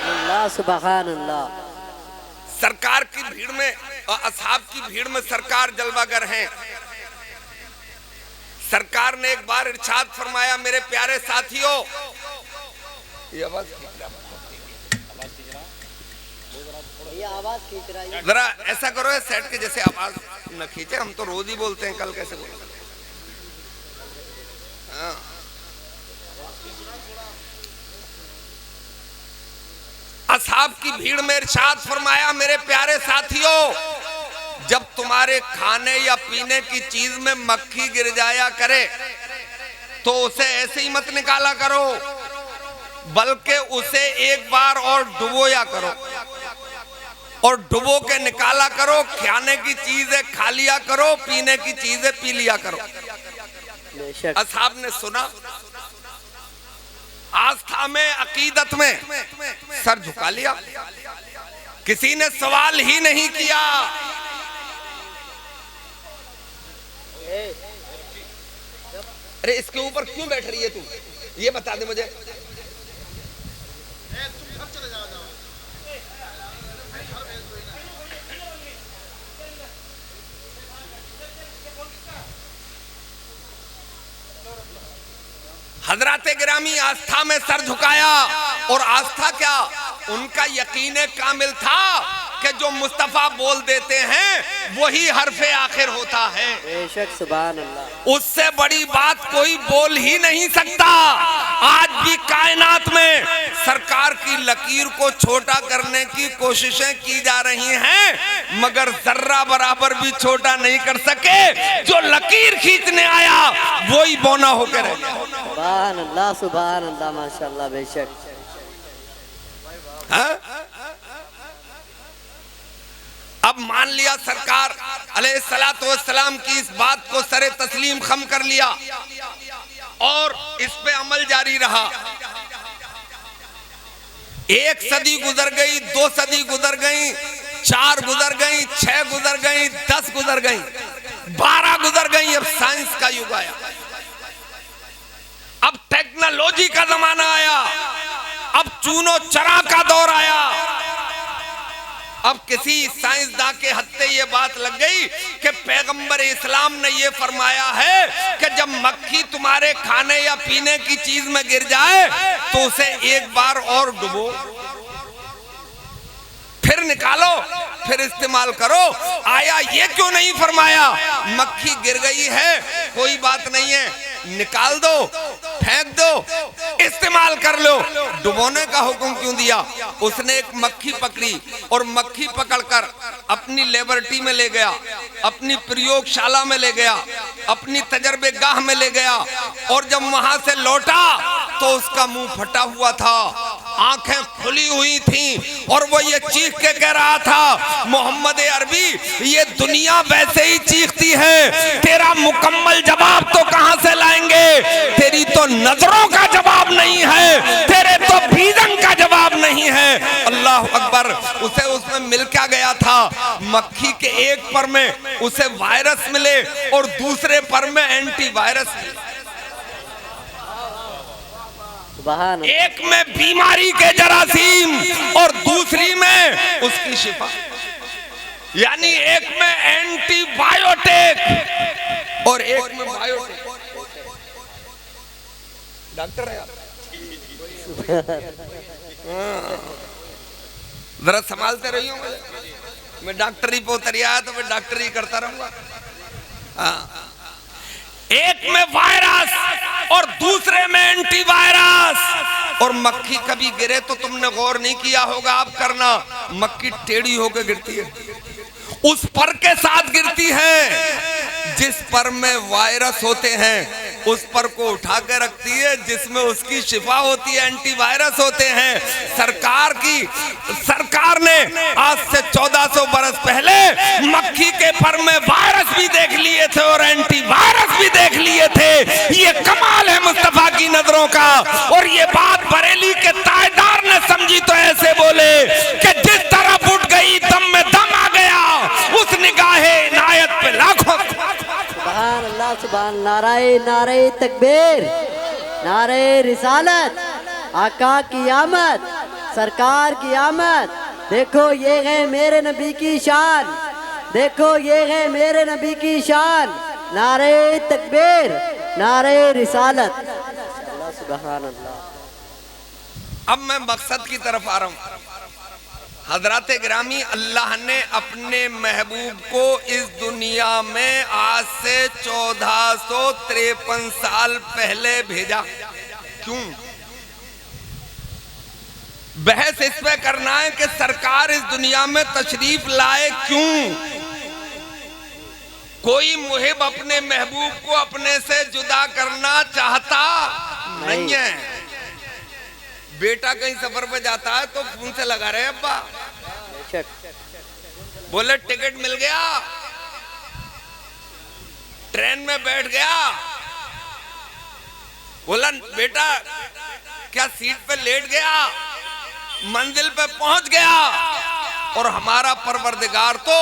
अल्लाह सुभान अल्लाह। सरकार की भीड़ में और असहाब की भीड़ में सरकार जलवागर हैं। सरकार ने एक बार इरशाद फरमाया, मेरे प्यारे साथियों, ये आवाज जरा ऐसा करो सेट के जैसे आवाज न खींचे, हम तो रोज ही बोलते हैं, कल कैसे बोले। हाँ। असहाब की भीड़ में इरशाद फरमाया, मेरे प्यारे साथियों, जब तुम्हारे खाने या पीने की चीज में मक्खी गिर जाया करे तो उसे ऐसे ही मत निकाला करो, बल्कि उसे एक बार और डुबोया करो, और डुबो के निकाला करो। खाने की चीजें खा लिया करो, पीने की चीजें पी लिया करो। असहाब ने सुना, आस्था में, अकीदत में सर झुका लिया, किसी ने सवाल ही नहीं किया। अरे इसके ऊपर क्यों बैठ रही है तू, ये बता दे मुझे। हजरात गिरामी आस्था में सर झुकाया, और आस्था क्या, उनका यकीन कामिल था कि जो मुस्तफा बोल देते हैं वही हरफे आखिर होता है। बेशक सुभान अल्लाह। उससे बड़ी बात कोई बोल ही नहीं सकता। आज भी कायनात में सरकार की लकीर को छोटा करने की कोशिशें की जा रही हैं, मगर जर्रा बराबर भी छोटा नहीं कर सके। जो लकीर खींचने आया वही बौना होकर रह गया। सुभान अल्लाह, सुभान अल्लाह, माशाअल्लाह, बेशक। अब मान लिया सरकार अलैहिस्सलातु वस्सलाम की इस बात को सरे तस्लीम खम कर लिया, और इस पे अमल जारी रहा। 1 सदी गुजर गई, 2 सदी गुजर गई, 4 गुजर गई, 6 गुजर गई, 10 गुजर गई, 12 गुजर गई। अब साइंस का युग आया, अब टेक्नोलॉजी का जमाना आया। अब चूनो चरा का दौर आया। अब किसी साइंसदान के हत्थे ये बात लग गई कि पैगंबर इस्लाम ने ये फरमाया है कि जब मक्खी तुम्हारे खाने या पीने की चीज में गिर जाए तो उसे एक बार और डुबो, फिर निकालो, फिर इस्तेमाल करो। आया ये क्यों नहीं फरमाया मक्खी गिर गई है कोई बात नहीं है, निकाल दो, फेंक दो, इस्तेमाल कर लो। डुबोने का हुक्म क्यों दिया? उसने एक मक्खी पकड़ी और मक्खी पकड़कर अपनी लेबोरेटरी में ले गया, अपनी प्रयोगशाला में ले गया, अपनी तजर्बेगाह में ले गया, और जब वहां से लौटा तो उसका मुंह फटा हुआ था, आंखें खुली हुई थीं, और वो ये चीख के कह रहा था, मोहम्मद अरबी ये दुनिया वैसे ही चीखती है, तेरा मुकम्मल जवाब तो कहां से लाएंगे? तेरी तो नजरों का जवाब नहीं है, तेरे तो भीजन का जवाब नहीं है। अल्लाह अकबर। उसे उसमें मिल क्या गया था? मक्खी के एक पर में उसे वायरस मिले और दूसरे पर में एंटीवायरस मिले। एक में बीमारी के जरासीम और दूसरी में उसकी शिफा, यानी एक में एंटीबायोटिक और एक में बायोटिक। डॉक्टर है जरा संभालते रहियो, मैं डॉक्टरी पे उतर आया तो मैं डॉक्टरी करता रहूंगा। एक में वायरस और दूसरे में एंटीवायरस। और मक्खी कभी गिरे तो तुमने गौर नहीं किया होगा, आप करना, मक्खी टेढ़ी होकर गिरती है, उस पर के साथ गिरती है जिस पर में वायरस होते हैं, उस पर को उठा के रखती है जिसमें उसकी शिफा होती है, एंटीवायरस होते हैं। सरकार ने आज से 1400 बरस पहले मक्खी के पर में वायरस भी देख लिए थे और एंटीवायरस भी देख लिए थे। ये कमाल है मुस्तफा की नजरों का। और ये बात बरेली के ताएदार ने समझी तो ऐसे बोले कि जिस तरफ उठ गई दम में दम आ गया, उस निगाहे इनायत पे लाखों। सुभान अल्लाह, सुभान। नारे नारे तकबीर, नारे रिसालत, आका की आमद, सरकार की आमद। देखो ये है मेरे नबी की शान, देखो ये है मेरे नबी की शान। नारे तकबीर, नारे रिसालत। अल्लाह सुभान अल्लाह। अब मैं मकसद की तरफ आ रहा हूं। हजरत गिरामी, अल्लाह ने अपने महबूब को इस दुनिया में आज से 1453 साल पहले भेजा। क्यों? बहस इस पे करना है कि सरकार इस दुनिया में तशरीफ लाए क्यों? कोई मुहिब अपने महबूब को अपने से जुदा करना चाहता नहीं है। बेटा कहीं सफर पे जाता है तो फोन से लगा रहे अब्बा, बोले टिकट मिल गया, ट्रेन में बैठ गया, बोला बेटा क्या सीट पे लेट गया, मंजिल पे पहुंच गया। और हमारा परवरदिगार तो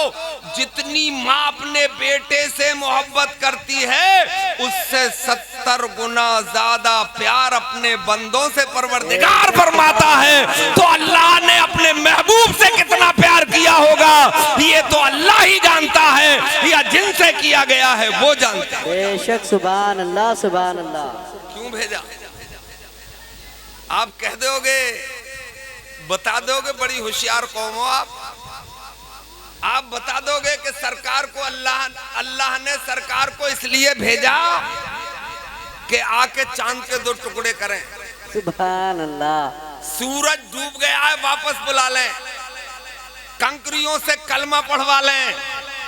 जितनी माँ अपने बेटे से मोहब्बत करती है उससे 70 गुना ज्यादा प्यार अपने बंदों से परवरदिगार फरमाता है। तो अल्लाह ने अपने महबूब से कितना प्यार किया होगा ये तो अल्लाह ही जानता है, या जिनसे किया गया है वो जानते हैं। बेशक। सुभान अल्लाह, सुभान अल्लाह। क्यों भेजा? आप कह दोगे, बता दोगे, बड़ी होशियार कौम हो आप बता दोगे कि सरकार को अल्लाह ने सरकार को इसलिए भेजा कि आके चांद के 2 टुकड़े करें। सुभान अल्लाह। सूरज डूब गया है, वापस बुला लें, कंकरियों से कलमा पढ़वा लें।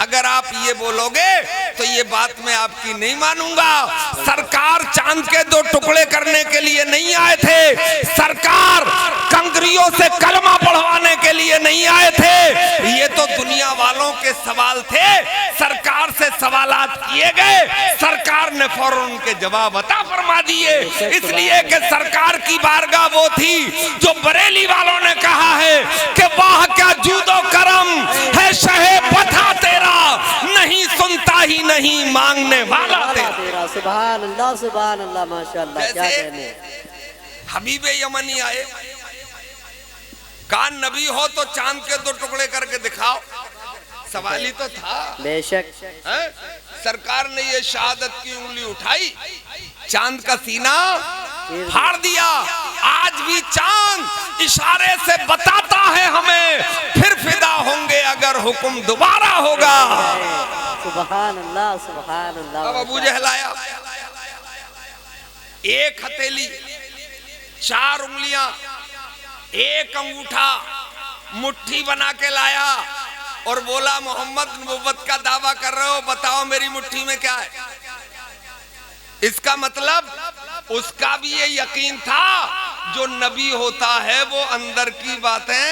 अगर आप ये बोलोगे तो ये बात मैं आपकी नहीं मानूंगा। सरकार चांद के 2 टुकड़े करने के लिए नहीं आए थे, सरकार कंकरियों से कलमा पढ़वाने के लिए नहीं आए थे। ये तो दुनिया वालों के सवाल थे, सरकार से सवालात किए गए, सरकार ने फौरन उनके जवाब अता फरमा दिए। इसलिए कि सरकार की बारगाह वो थी जो बरेली वालों ने कहा है कि वाह क्या जूदो करम है शहे पथा तेरा, नहीं सुनता ही नहीं मांगने वाला तेरा। सुभान अल्लाह, सुभान अल्लाह, माशाअल्लाह। क्या कहने। हबीबे यमनी आए, कान नबी हो तो चांद के 2 टुकड़े करके दिखाओ, सवाल ही तो था। बेशक है? सरकार ने ये शहादत की उंगली उठाई, चांद का सीना फाड़ दिया। आज भी चांद इशारे से बताता है हमें, फिर फिदा होंगे अगर हुक्म दोबारा होगा। सुभान अल्लाह, सुभान अल्लाह। अब अबू जहल आया, एक हथेली, 4 उंगलियां, एक अंगूठा मुट्ठी बना के लाया और बोला मोहम्मद नबुव्वत का दावा कर रहे हो, बताओ मेरी मुट्ठी में क्या है। इसका मतलब उसका भी ये यकीन था जो नबी होता है वो अंदर की बातें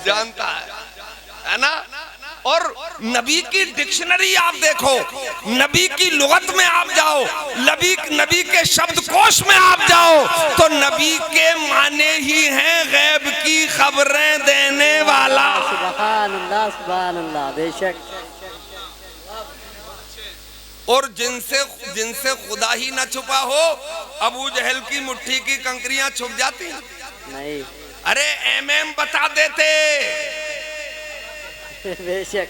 जानता है ना। और नबी की डिक्शनरी आप देखो, नबी की लुगत में आप जाओ, नबी के शब्दकोश में आप जाओ तो नबी के माने ही हैं गैब की खबरें देने वाला। सुभान अल्लाह, सुभान अल्लाह। बेशक। और जिनसे खुदा ही ना छुपा हो, अबू जहल की मुट्ठी की कंकरियां छुप जाती नहीं। अरे एमएम बता देते। बेशक,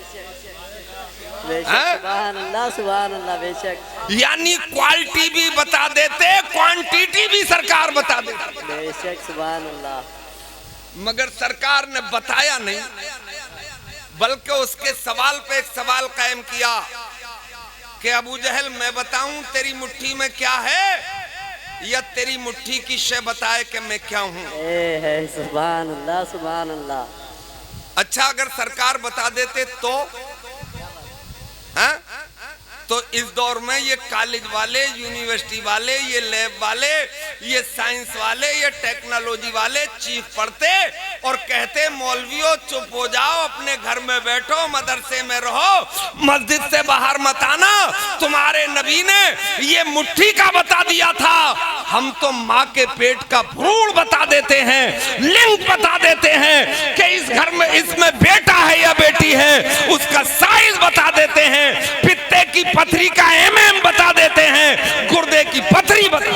सुभान अल्लाह, सुभान अल्लाह। बेशक, यानी क्वालिटी भी बता देते, क्वांटिटी भी सरकार बता देती। बेशक, सुभान अल्लाह। मगर सरकार ने बताया नहीं, बल्कि उसके सवाल पे एक सवाल कायम किया कि अबू जहल मैं बताऊं तेरी मुट्ठी में क्या है, या तेरी मुट्ठी की शय बताए कि मैं क्या हूं। सुभान अल्लाह, सुभान अल्लाह। अच्छा, अगर सरकार बता देते तो हाँ? तो इस दौर में ये कॉलेज वाले, यूनिवर्सिटी वाले, ये लैब वाले, ये साइंस वाले, ये टेक्नोलॉजी वाले चीख पड़ते और कहते मौलवियों चुप हो जाओ, अपने घर में बैठो, मदरसे में रहो, मस्जिद से बाहर मत आना, तुम्हारे नबी ने ये मुट्ठी का बता दिया था, हम तो माँ के पेट का भ्रूण बता देते हैं, लिंग बता देते हैं कि इस घर में इसमें बेटा है या बेटी है, उसका साइज बता देते हैं, पित्ते की पथरी का एमएम बता देते हैं, गुर्दे की पथरी बता।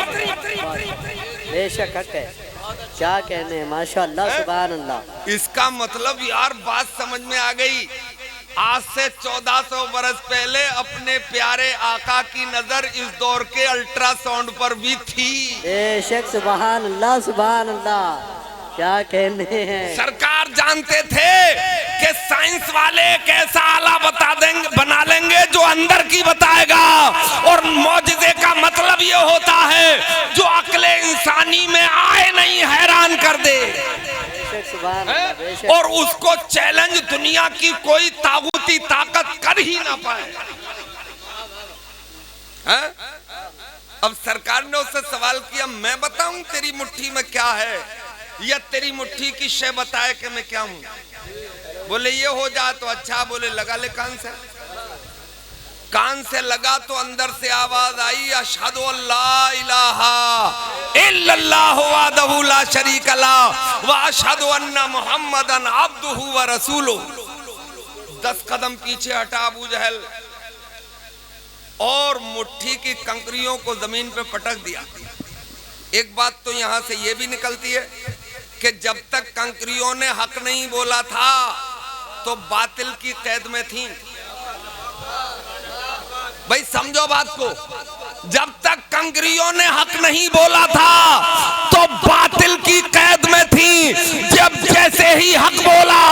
बेशक हक है, क्या कहने, माशाअल्लाह, सुभान अल्लाह। इसका मतलब यार बात समझ में आ गई। आज से 1400 बरस पहले अपने प्यारे आका की नजर इस दौर के अल्ट्रासाउंड पर भी थी। बेशक, सुभान अल्लाह, सुभान अल्लाह। क्या कहने हैं। सरकार जानते थे कि साइंस वाले एक ऐसा आला बता देंगे, बना लेंगे जो अंदर की बताएगा, और मौजिज़े का मतलब ये होता है जो अक्ले इंसानी में आए नहीं हैरान कर दे। और उसको चैलेंज दुनिया की कोई तागूती ताकत कर ही ना पाए। अब सरकार ने उससे सवाल किया, मैं बताऊं तेरी मुट्ठी में क्या है, या तेरी मुट्ठी की शय बताए कि मैं क्या हूं। बोले ये हो जाए तो अच्छा। बोले लगा ले कान से लगा तो अंदर से आवाज आई, अशहदु अल्ला इलाहा इल्लल्लाहु वहदहु ला शरीक लहु व अशहदु अन्ना मुहम्मदन अब्दुहु व रसूलुहु। 10 कदम पीछे हटा अबू जहल और मुट्ठी की कंकरियों को जमीन पे पटक दिया। एक बात तो यहां से ये भी निकलती है कि जब तक कंकरियों ने हक नहीं बोला था तो बातिल की कैद में थी। भाई समझो बात को, जब तक कंकरियों ने हक नहीं बोला था तो बातिल की कैद में थी। जब जैसे ही हक बोला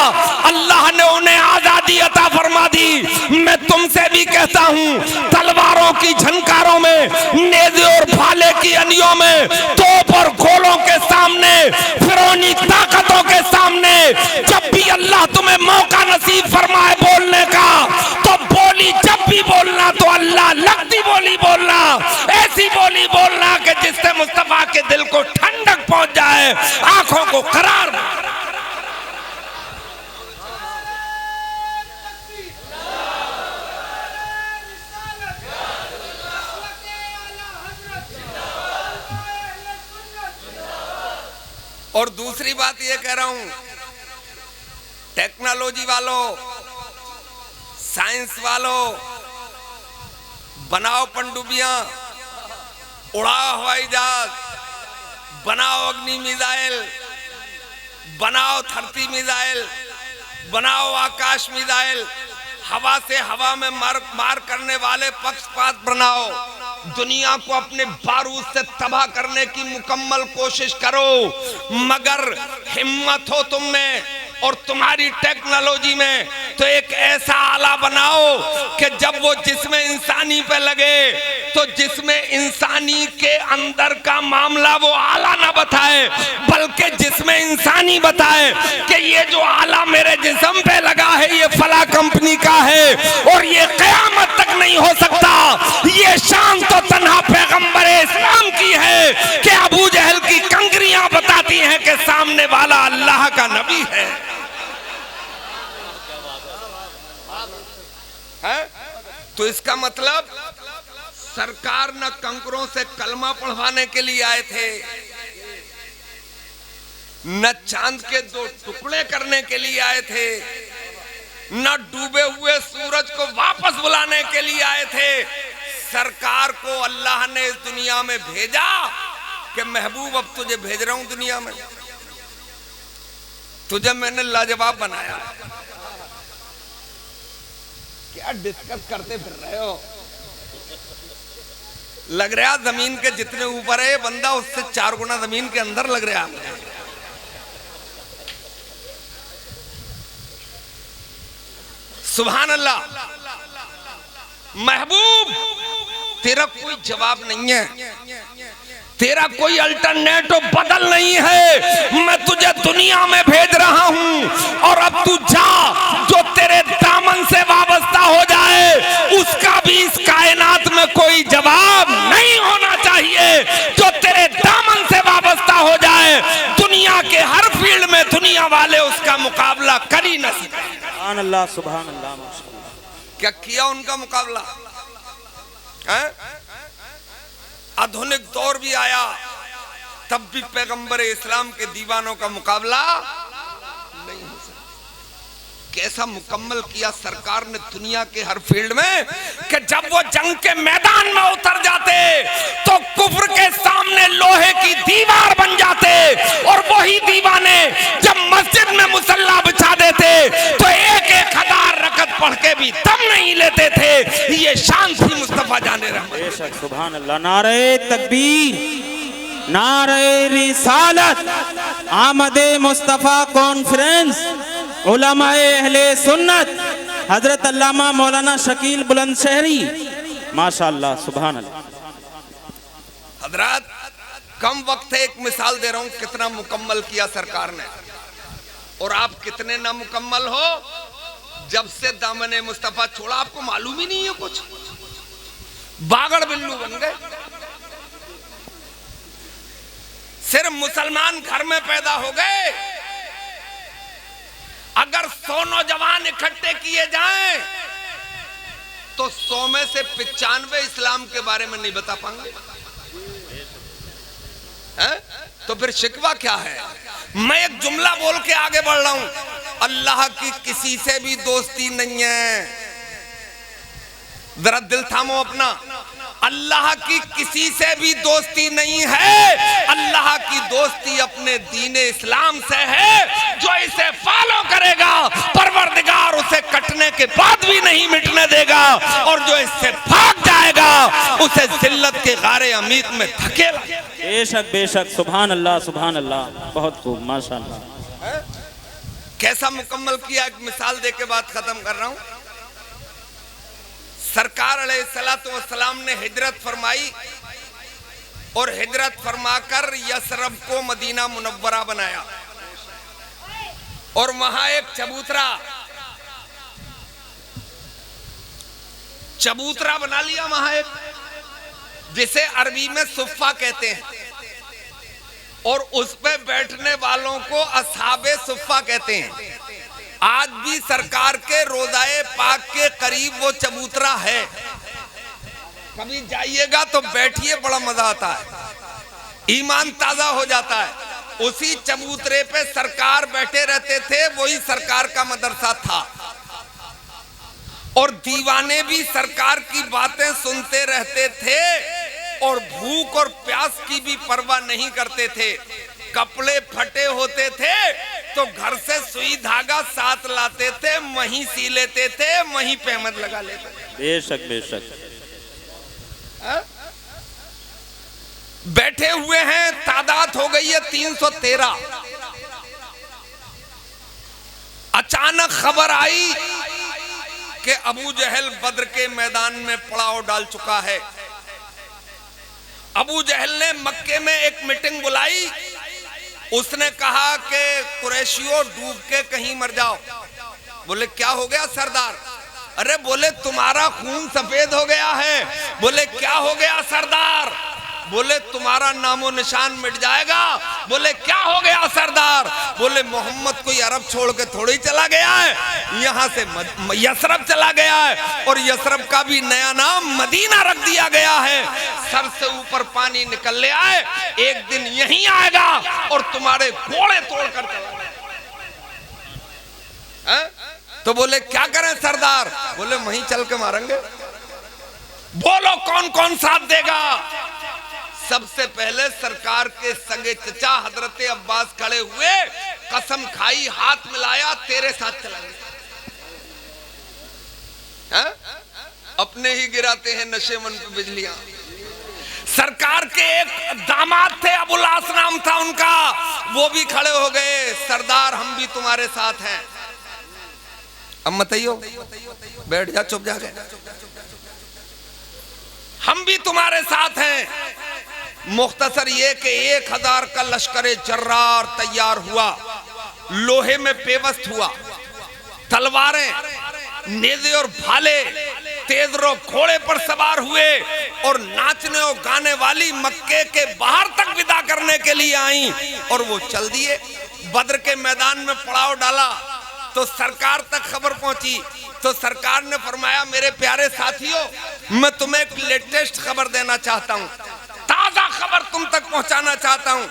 अल्लाह ने उन्हें आजादी अता फरमा दी। मैं तुमसे भी कहता हूं, तलवारों की झनकारों में, नेज़े और भाले की अनियों में, तोप और गोलों के सामने, फिरौनी ताकतों के सामने जब भी अल्लाह तुम्हें मौका नसीब फरमाए बोलने का, तो बोली जब भी बोलना तो अल्लाह लगती बोली बोलना, ऐसी बोली बोलना कि जिससे मुस्तफा के दिल को ठंडक पहुंच जाए, आंखों को करार। और दूसरी बात ये कह रहा हूं, टेक्नोलॉजी वालों, साइंस वालों, बनाओ पनडुब्बियां, उड़ाओ हवाई जहाज, बनाओ अग्नि मिसाइल, बनाओ धरती मिसाइल, बनाओ आकाश मिसाइल, हवा से हवा में मार करने वाले पक्षपात बनाओ, दुनिया को अपने बारूद से तबाह करने की मुकम्मल कोशिश करो, मगर हिम्मत हो तुम में और तुम्हारी टेक्नोलॉजी में तो एक ऐसा आला बनाओ कि जब वो जिस्म इंसानी पे लगे तो जिसमें इंसानी के अंदर का मामला वो आला ना बताए, बल्कि जिसमें इंसानी बताए कि ये जो आला मेरे जिस्म पे लगा है ये फला कंपनी का है और ये क़यामत तक नहीं हो सकता। ये शान तो तन्हा पैगंबर इस्लाम की है कि अबू जहल की कंकरियां बताती हैं कि सामने वाला अल्लाह का नबी है। तो इसका मतलब सरकार न कंकरों से कलमा पढ़वाने के लिए आए थे, न चांद के 2 टुकड़े करने के लिए आए थे, न डूबे हुए सूरज को वापस बुलाने के लिए आए थे। सरकार को अल्लाह ने इस दुनिया में भेजा कि महबूब अब तुझे भेज रहा हूं दुनिया में, तुझे मैंने लाजवाब बनाया। क्या डिस्कस करते फिर रहे हो? लग रहा जमीन के जितने ऊपर है बंदा उससे 4 गुना जमीन के अंदर लग रहा। सुभान अल्लाह। महबूब तेरा कोई जवाब नहीं है, तेरा कोई अल्टरनेटिव बदल नहीं है, मैं तुझे दुनिया में भेज रहा हूं और अब तू जा, जो तेरे दामन से वाबस्ता हो जाए उसका भी इस कायनात में कोई जवाब नहीं होना चाहिए। जो तेरे दामन से वाबस्ता हो जाए दुनिया के हर फील्ड में दुनिया वाले उसका मुकाबला कर ही न सके। सुभान अल्लाह, सुभान अल्लाह, माशाअल्लाह। क्या किया उनका मुकाबला है? आधुनिक दौर भी आया तब भी पैगंबर इस्लाम के दीवानों का मुकाबला नहीं हो सकता। कैसा मुकम्मल किया सरकार ने दुनिया के हर फील्ड में कि जब वो जंग के मैदान में उतर जाते तो कुफ्र के सामने लोहे की दीवार बन जाते और वही दीवाने जब मस्जिद में मुसल्ला बिछा देते तो 1,000 रकत पढ़ के भी दम नहीं लेते थे। ये शान थी मुस्तफा जाने रहमत। बेशक, सुभान अल्लाह। नारे तकबीर, नारे रिसालत, आमदे मुस्तफा कॉन्फ्रेंस, उलमाए अहले सुन्नत, हजरत अल्लामा मौलाना शकील बुलंदशहरी, माशाअल्लाह, सुभान अल्लाह। हजरत कम वक्त है, एक मिसाल दे रहा हूं कितना मुकम्मल किया सरकार ने और आप कितने नामुकम्मल हो। जब से दामने मुस्तफा छोड़ा आपको मालूम ही नहीं है कुछ, बागड़ बिल्लू बन गए। सिर्फ मुसलमान घर में पैदा हो गए, अगर 100 नौजवान इकट्ठे किए जाएं तो 100 में से 95 इस्लाम के बारे में नहीं बता पाएंगे। तो फिर शिकवा क्या है? मैं एक जुमला बोल के आगे बढ़ रहा हूं, अल्लाह की किसी से भी दोस्ती नहीं है। जरा दिल थामो अपना, अल्लाह की किसी से भी दोस्ती नहीं है। अल्लाह की दोस्ती अपने दीन इस्लाम से है। जो इसे फॉलो करेगा परवरदिगार उसे कटने के बाद भी नहीं मिटने देगा और जो इससे भाग जाएगा उसे जिल्लत के गारे अमीत में धकेला। बेशक, बेशक, सुभान अल्लाह, सुभान अल्लाह, बहुत खूब, माशाअल्लाह। कैसा मुकम्मल किया, एक मिसाल दे के बात खत्म कर रहा हूं। सरकार अलैहिस्सलातु वस्सलाम ने हिजरत फरमाई और हिजरत फरमाकर यसरब को मदीना मुनव्वरा बनाया और वहां एक चबूतरा बना लिया वहां एक, जिसे अरबी में सुफ़ा कहते हैं और उस पे बैठने वालों को असहाबे सुफ़ा कहते हैं। आज भी सरकार के रोज़ाए पाक के करीब वो चबूतरा है, कभी जाइएगा तो बैठिए, बड़ा मजा आता है, ईमान ताजा हो जाता है। उसी चबूतरे पे सरकार बैठे रहते थे, वही सरकार का मदरसा था और दीवाने भी सरकार की बातें सुनते रहते थे और भूख और प्यास की भी परवाह नहीं करते थे। कपड़े फटे होते थे तो घर से सुई धागा साथ लाते थे, वहीं सी लेते थे, वहीं पेमत लगा लेते थे। बेशक बेशक। बैठे हुए हैं, तादाद हो गई है 313। अचानक खबर आई कि अबू जहल बद्र के मैदान में पड़ाव डाल चुका है। अबू जहल ने मक्के में एक मीटिंग बुलाई। उसने कहा कि कुरैशियों डूब के कहीं मर जाओ। बोले क्या हो गया सरदार? अरे बोले तुम्हारा खून सफेद हो गया है। बोले क्या हो गया सरदार? बोले तुम्हारा नामो निशान मिट जाएगा। बोले क्या हो गया सरदार? बोले मोहम्मद कोई अरब छोड़ के थोड़ी चला गया है, यहाँ से यसरब चला गया है और यसरब का भी नया नाम मदीना रख दिया गया है। सर से ऊपर पानी निकल ले आए, एक दिन यहीं आएगा और तुम्हारे घोड़े तोड़कर चला जाएगा। तो बोले क्या करें सरदार? बोले वहीं चल के मारेंगे। बोलो कौन कौन साथ देगा? सबसे पहले सरकार के सगे चचा हजरत अब्बास खड़े हुए, कसम खाई, हाथ मिलाया, तेरे साथ चलेंगे। अपने ही गिराते हैं नशे मन पे बिजलियां। सरकार के एक दामाद थे, अबुल आस नाम था उनका, वो भी खड़े हो गए, सरदार हम भी तुम्हारे साथ हैं। अब मतइयो, बैठ जा, चुप जा गए, हम भी तुम्हारे साथ हैं। मुख्तसर ये कि 1000 का लश्करे जर्रार तैयार हुआ, लोहे में पेवस्त हुआ, तलवारें, नेज़े और भाले, तेजरो घोड़े पर सवार हुए और नाचने और गाने वाली मक्के के बाहर तक विदा करने के लिए आई और वो चल दिए। बद्र के मैदान में पड़ाव डाला तो सरकार तक खबर पहुंची तो सरकार ने फरमाया मेरे प्यारे साथियों, मैं तुम्हें एक लेटेस्ट खबर देना चाहता हूं, ताजा खबर तुम तक पहुंचाना चाहता हूं।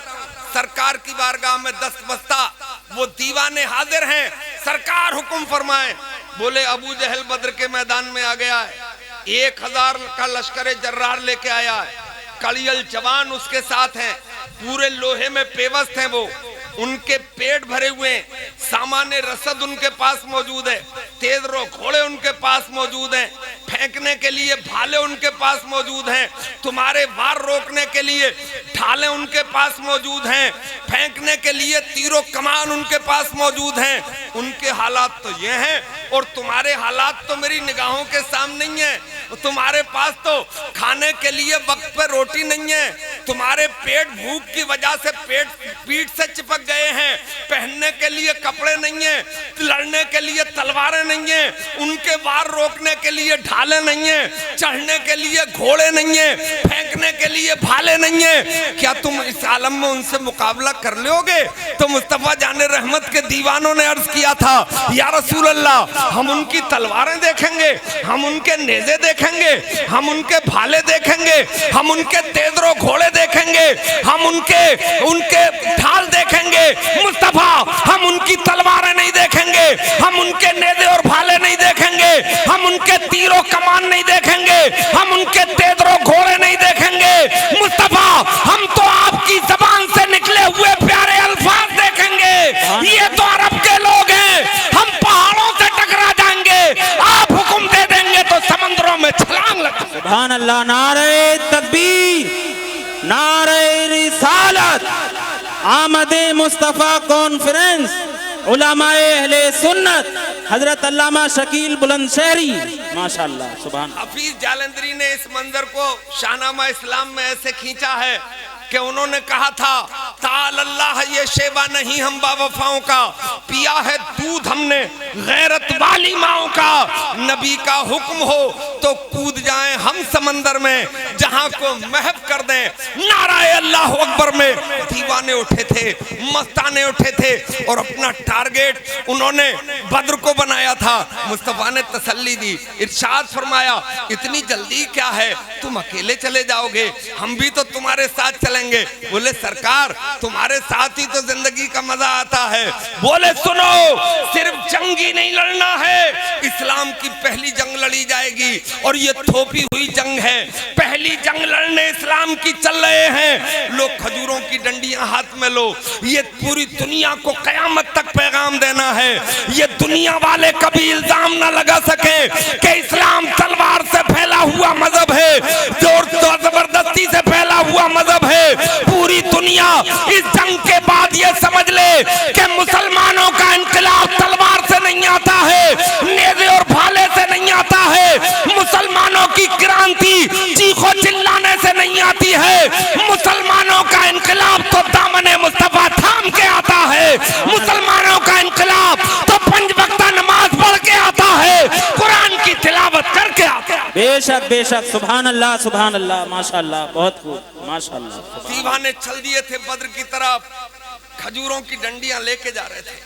सरकार की बारगाह में दस्त बस्ता वो दीवाने हाजिर हैं। सरकार हुक्म फरमाए। बोले अबू जहल बद्र के मैदान में आ गया है, 1000 का लश्कर जर्रार लेके आया है, कड़ियल जवान उसके साथ हैं, पूरे लोहे में पेवस्त हैं, वो उनके पेट भरे हुए, सामान्य रसद उनके पास मौजूद है, तेजरो घोड़े उनके पास मौजूद हैं, फेंकने के लिए भाले उनके पास मौजूद हैं, तुम्हारे वार रोकने के लिए ढाले उनके पास मौजूद हैं, फेंकने के लिए तीरों कमान उनके पास मौजूद हैं। उनके हालात तो ये हैं और तुम्हारे हालात तो मेरी निगाहों के सामने ही हैं। तुम्हारे पास तो खाने के लिए वक्त पे रोटी नहीं है, तुम्हारे पेट भूख की वजह से पीठ से चिपक गए हैं, पहनने के लिए कपड़े नहीं है, लड़ने के लिए तलवारें नहीं है, उनके वार रोकने के लिए ढाले नहीं है, चढ़ने के लिए घोड़े नहीं है, फेंकने के लिए भाले नहीं है। क्या तुम इस आलम में उनसे मुकाबला कर लोगे? तो मुस्तफा जाने रहमत के दीवानों ने अर्ज किया था, या रसूल अल्लाह, हम उनकी तलवारें देखेंगे, हम उनके नेज़े देखेंगे, हम उनके भाले देखेंगे, हम उनके तेजरो घोड़े देखेंगे, हम उनके ढाल देखेंगे। मुस्तफा, हम उनकी तलवारें नहीं देखेंगे, हम उनके नेज़े और भाले नहीं देखेंगे, हम उनके तीरों कमान नहीं देखेंगे, हम उनके तेजरो घोड़े नहीं देखेंगे। मुस्तफा, हम तो आपकी ज़बान से निकले हुए प्यारे अल्फाज देखेंगे। ये तो अरब के लोग हैं, हम पहाड़ों से टकरा जाएंगे, आप हुक्म दे देंगे तो समंदरों में छलांग लगा। सुभान अल्लाह। नारे तकबीर, नारे रिसालत। आमदे मुस्तफ़ा कॉन्फ्रेंस उलमाए अहले सुन्नत हजरत अल्लामा शकील बुलंदशहरी, माशाअल्लाह, सुभान। हफीज जालंधरी ने इस मंजर को शाहनामा इस्लाम में ऐसे खींचा है कि उन्होंने कहा था, ताल अल्लाह ये शेबा नहीं हम बावफाओं का, पिया है दूध हमने गैरत वाली माओं का, नबी का हुक्म हो तो कूद जाएं हम समंदर में, जहां को महव कर दें। नाराए अल्लाह अकबर में दीवाने उठे थे, मस्ताने उठे थे और अपना टारगेट उन्होंने बद्र को बनाया था। मुस्तफा ने तसल्ली दी, इरशाद फरमाया, इतनी जल्दी क्या है, तुम अकेले चले जाओगे, हम भी तो तुम्हारे साथ चलेंगे। बोले सरकार, तुम्हारे साथ ही तो जिंदगी का मजा आता है। बोले सुनो, सिर्फ जंग ही नहीं लड़ना है, इस्लाम की पहली जंग लड़ी जाएगी और ये थोपी हुई जंग है। पहली जंग लड़ने इस्लाम की चल रहे हैं, लो खजूरों की डंडियां हाथ में लो। ये पूरी दुनिया को कयामत तक पैगाम देना है। ये दुनिया वाले कभी इल्जाम ना लगा सके कि इस्लाम तलवार से फैला हुआ मजहब है, जोर जबरदस्ती से फैला हुआ मजहब है। पूरी दुनिया इस जंग के बाद ये समझ ले कि मुसलमानों का इनकलाब तलवार से नहीं आता है, नेज़े और भाले से नहीं आता है। मुसलमानों की क्रांति चीखो चिल्लाने से नहीं आती है। मुसलमानों का इनकलाब तो दामने मुस्तफा थाम के आता है। मुसलमानों का इनकलाब तो 5 वक्त नमाज पढ़ के आता है, कुरान की तिलावत करके आता है। बेशक बेशक, सुभान अल्लाह, माशाअल्लाह, बहुत खूब, माशाअल्लाह। दीवाने चल दिए थे बद्र की तरफ, खजूरों की डंडियां लेके जा रहे थे,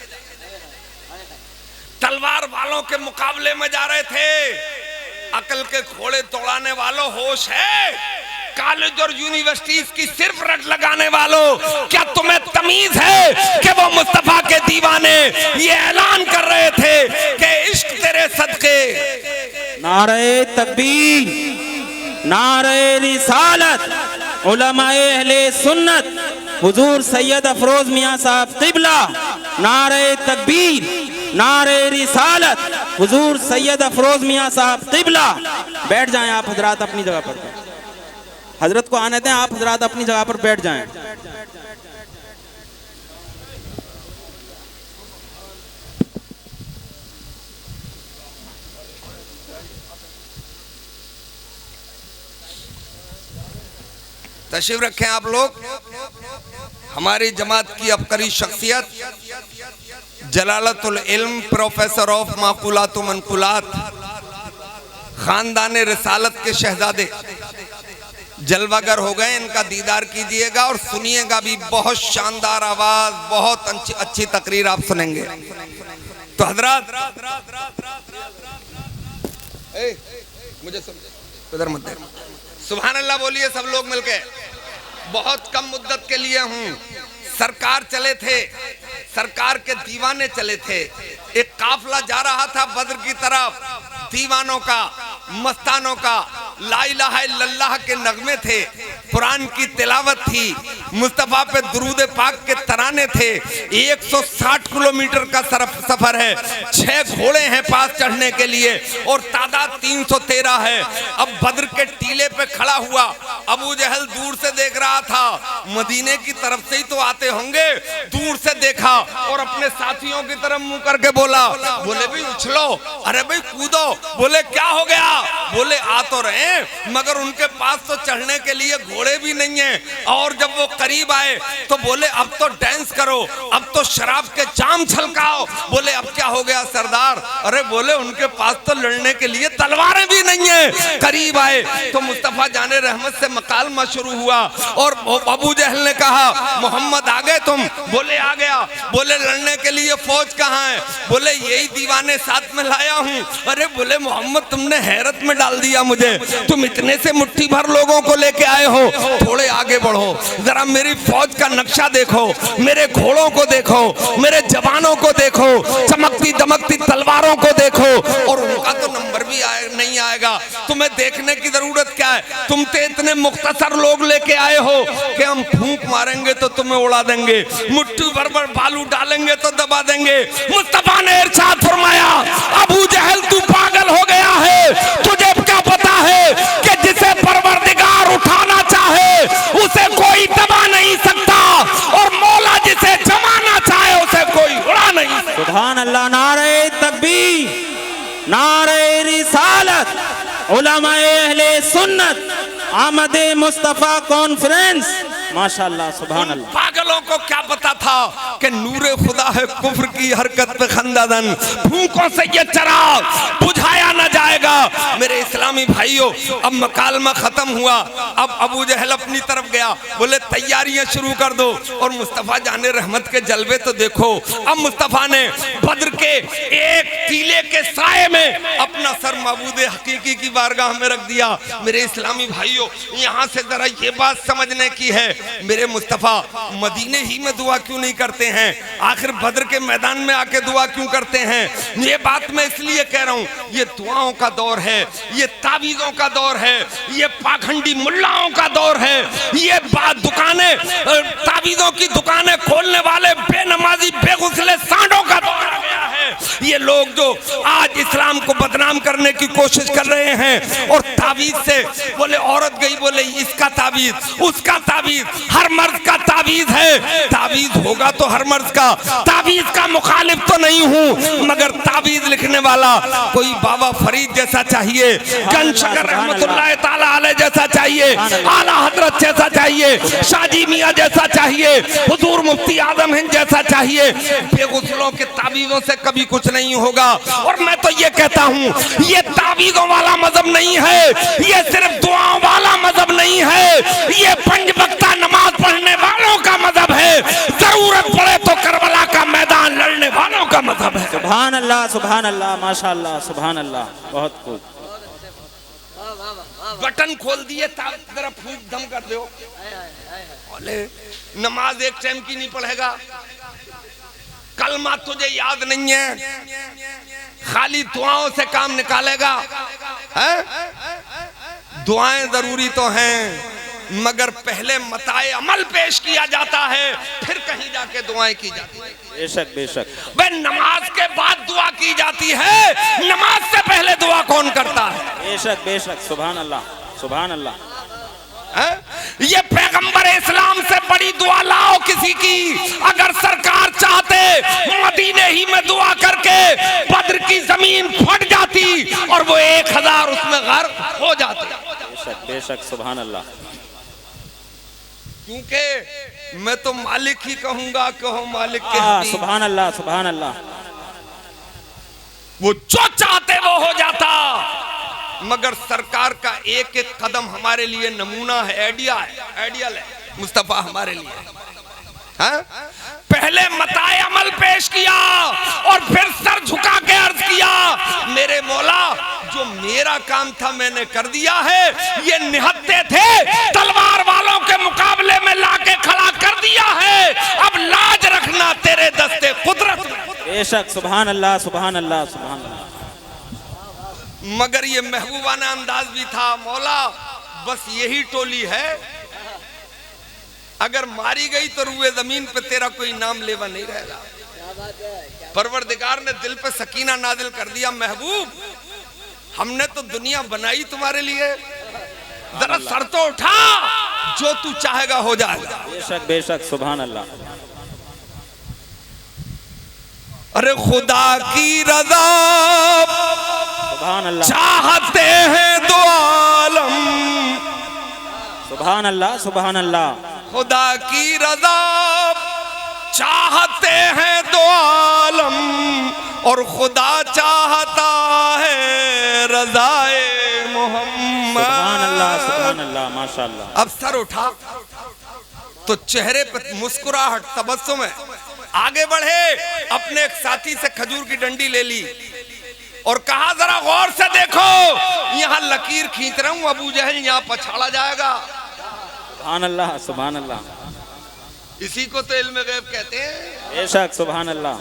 तलवार वालों के मुकाबले में जा रहे थे। अकल के घोड़े दौड़ाने वालों, होश है? कॉलेज और यूनिवर्सिटीज की सिर्फ रट लगाने वालों, क्या तुम्हें तमीज है कि वो मुस्तफा के दीवाने ये ऐलान कर रहे थे कि इश्क तेरे सदके। नारे तकबीर, नारे रिसालत, उलमाए अहले सुन्नत, हुजूर सैयद अफरोज मियां साहब क़िबला। नारे तकबीर, नारे रिसालत, हुजूर सैयद अफरोज मियां साहब क़िबला। बैठ जाएं आप हजरात अपनी जगह पर, हजरत को आने दें, आप हजरात अपनी जगह पर बैठ जाएं। तशरीफ रखें आप लोग। हमारी जमात की अबकरी शख्सियत जलालतुल इल्म, प्रोफेसर ऑफ माकुलात व मनकुलात, खानदान रिसालत के शहजादे जलवागर हो गए। इनका दीदार कीजिएगा और सुनिएगा भी। बहुत शानदार आवाज, बहुत अच्छी तकरीर आप सुनेंगे। तो हजरात मुझे इधर मत देखो, सुभान अल्लाह बोलिए सब लोग मिलके। बहुत कम मुद्दत के लिए हूँ। सरकार चले थे, सरकार के दीवाने चले थे। एक काफिला जा रहा था बद्र की तरफ, दीवानों का, मस्तानों का, ला इलाहा इल्लल्लाह के नगमे थे, कुरान की तिलावत थी, मुस्तफा पे दुरूद पाक के तराने थे। 160 किलोमीटर का सफर है, 6 घोड़े हैं पास चढ़ने के लिए और तादाद 313 है। अब बद्र के टीले पे खड़ा हुआ अबू जहल दूर से देख रहा था, मदीने की तरफ से ही तो आते होंगे। दूर से देखा और अपने साथियों की तरफ मुंह करके बोला, बोले भाई उछलो, अरे भाई कूदो। बोले क्या हो गया? बोले आ तो रहे मगर उनके पास तो चढ़ने के लिए घोड़े भी नहीं है। और जब वो करीब आए तो बोले अब तो डांस करो, अब तो शराब के जाम छलकाओ। बोले अब क्या हो गया सरदार? अरे बोले उनके पास तो लड़ने के लिए तलवारें भी नहीं है। करीब आए तो मुस्तफा जाने रहमत से मकालमा शुरू हुआ और अबू जहल ने कहा मोहम्मद आ गए तुम? बोले आ गया। बोले लड़ने के लिए फौज कहाँ है? बोले यही दीवाने साथ में लाया हूँ। अरे बोले मोहम्मद तुमने हैरत में डाल दिया मुझे, तुम इतने से मुट्ठी भर लोगों को लेके आए हो, थोड़े आगे बढ़ो, जरा मेरी फौज का नक्शा देखो, मेरे घोड़ों को देखो, मेरे जवानों को देखो, चमकती दमकती तलवारों को देखो। और उनका तो नंबर भी नहीं आएगा, तुम्हें देखने की जरूरत क्या है? तुम तो इतने मुख्तसर लोग लेके आए हो कि हम फूंक मारेंगे तो तुम्हें उड़ा देंगे, मुट्ठी भर बालू डालेंगे तो दबा देंगे। मुस्तफा ने इरशाद फरमाया अबू जहल तू पागल हो गया है, तुझे क्या पता है कि जिसे परवरदिगार उठाना चाहे उसे कोई दबा नहीं सकता और मौला जिसे जमाना चाहे उसे कोई उड़ा नहीं सकता। सुभान अल्लाह। नारे तकबीर, नारे रिसालत, उलमाए अहले सुन्नत, आमदे मुस्तफा कॉन्फ्रेंस। माशाअल्लाह, सुभान अल्लाह। पागलों को क्या पता था कि नूरे खुदा है कुफ्र की हरकत पे खंदादन, फूंकों से ये चिराग बुझाया ना जाएगा। मेरे इस्लामी भाइयों, अब मकालमा खत्म हुआ, अब अबू जहल अपनी तरफ गया, बोले तैयारियां शुरू कर दो। और मुस्तफा जाने रहमत के जलवे तो देखो। अब मुस्तफा ने बद्र के एक टीले के साए में अपना सर मबूद हकीकी की बारगाह में रख दिया। मेरे इस्लामी भाइयों, यहाँ से जरा ये बात समझने की है, मेरे मुस्तफा मदीने ही में दुआ क्यों नहीं करते हैं? आखिर बद्र के मैदान में आके दुआ क्यों करते हैं? ये बात मैं इसलिए कह रहा हूँ, ये दुआ दुआओं का दौर है, ये तावीज़ों का दौर है, ये पाखंडी मुल्लाओं का दौर है, ये दुकानें तावीज़ों की दुकानें खोलने वाले बेनमाजी बेगुसले सांडों का दौर आ गया है। ये लोग जो आज इस्लाम को बदनाम करने की कोशिश कर रहे हैं और तावीज़ से बोले औरत गई, बोले इसका तावीज़ उसका तावीज़, हर मर्द का तावीज़ है। तावीज़ होगा तो हर मर्द का, तावीज़ का मुखालिफ तो नहीं हूँ, मगर तावीज़ लिखने वाला कोई बाबा फरीद जैसा चाहिए, गंशकर रहमतुल्लाह ताला अलैह जैसा चाहिए, आला हजरत जैसा चाहिए, शाजी मियाँ जैसा चाहिए, हुजूर मुफ्ती आजम हिंद जैसा चाहिए। बेगुसलों के तावीज़ों से कभी कुछ नहीं होगा। और मैं तो ये कहता हूँ, ये तावीज़ों वाला मजहब नहीं है, ये सिर्फ दुआओं वाला मजहब नहीं है, ये पंज वक्ता नमाज पढ़ने वालों का मजहब है, जरूरत पड़े तो करबला का मैदान लड़ने वालों का मजहब है। सुभान अल्लाह, माशाअल्लाह, सुभान अल्लाह, बहुत खूब। बटन खोल दिए, जरा फूंक दम कर दो, बोले नमाज एक टाइम की नहीं पढ़ेगा, कलमा तुझे याद नहीं है, खाली दुआओं से काम निकालेगा। है? दुआएं जरूरी तो हैं, मगर पहले मताए अमल पेश किया जाता है, फिर कहीं जाके दुआएं की जाती है। बेशक बेशक। भाई नमाज के बाद दुआ की जाती है, नमाज से पहले दुआ कौन करता है? बेशक बेशक, सुभान अल्लाह, सुभान अल्लाह। ये पैगंबर इस्लाम से बड़ी दुआ लाओ किसी की, अगर सरकार चाहते मदीने ही में दुआ करके बद्र की जमीन फट जाती और वो 1000 उसमें गर्क हो जाते। बेशक बेशक, सुभान अल्लाह। क्योंकि मैं तो मालिक ही कहूंगा, कहो मालिक के हबीब। सुभान अल्लाह, सुभान अल्लाह। वो जो चाहते वो हो जाता, मगर सरकार का एक एक कदम हमारे लिए नमूना है, आइडियल है, मुस्तफा हमारे लिए। हाँ? पहले मताए अमल पेश किया और फिर सर झुका के अर्ज किया, मेरे मौला जो मेरा काम था मैंने कर दिया है, ये निहत्ते थे तलवार वालों के मुकाबले में लाके खड़ा कर दिया है, अब लाज रखना तेरे दस्ते कुदरत में। बेशक, सुभान अल्लाह, सुभान अल्लाह, सुभान अल्लाह। मगर ये महबूबाना अंदाज भी था, मौला बस यही टोली है, अगर मारी गई तो रुए जमीन पे तेरा कोई नाम लेवा नहीं रहेगा। परवरदिगार ने दिल पे सकीना नाजिल कर दिया, महबूब हमने तो दुनिया बनाई तुम्हारे लिए, जरा सर तो उठा, जो तू चाहेगा हो जाएगा। बेशक बेशक, सुभान अल्लाह। अरे खुदा की रज़ा सुभान अल्लाह, चाहते हैं दो आलम, सुभान अल्लाह, सुभान अल्लाह। खुदा की रज़ा चाहते हैं दो आलम और खुदा चाहता है रज़ाए मोहम्मद। सुभान अल्लाह, सुभान अल्लाह, माशाअल्लाह। अब सर उठा तो चेहरे पर मुस्कुराहट, तबस्सुम है। आगे बढ़े, अपने एक साथी से खजूर की डंडी ले ली और कहा जरा गौर से देखो, यहाँ लकीर खींच रहा हूं, अबू जहल यहाँ पछाड़ा जाएगा। सुभान अल्लाह, सुभान अल्लाह। इसी को तो इल्म गैब कहते हैं। बेशक, सुभान अल्लाह।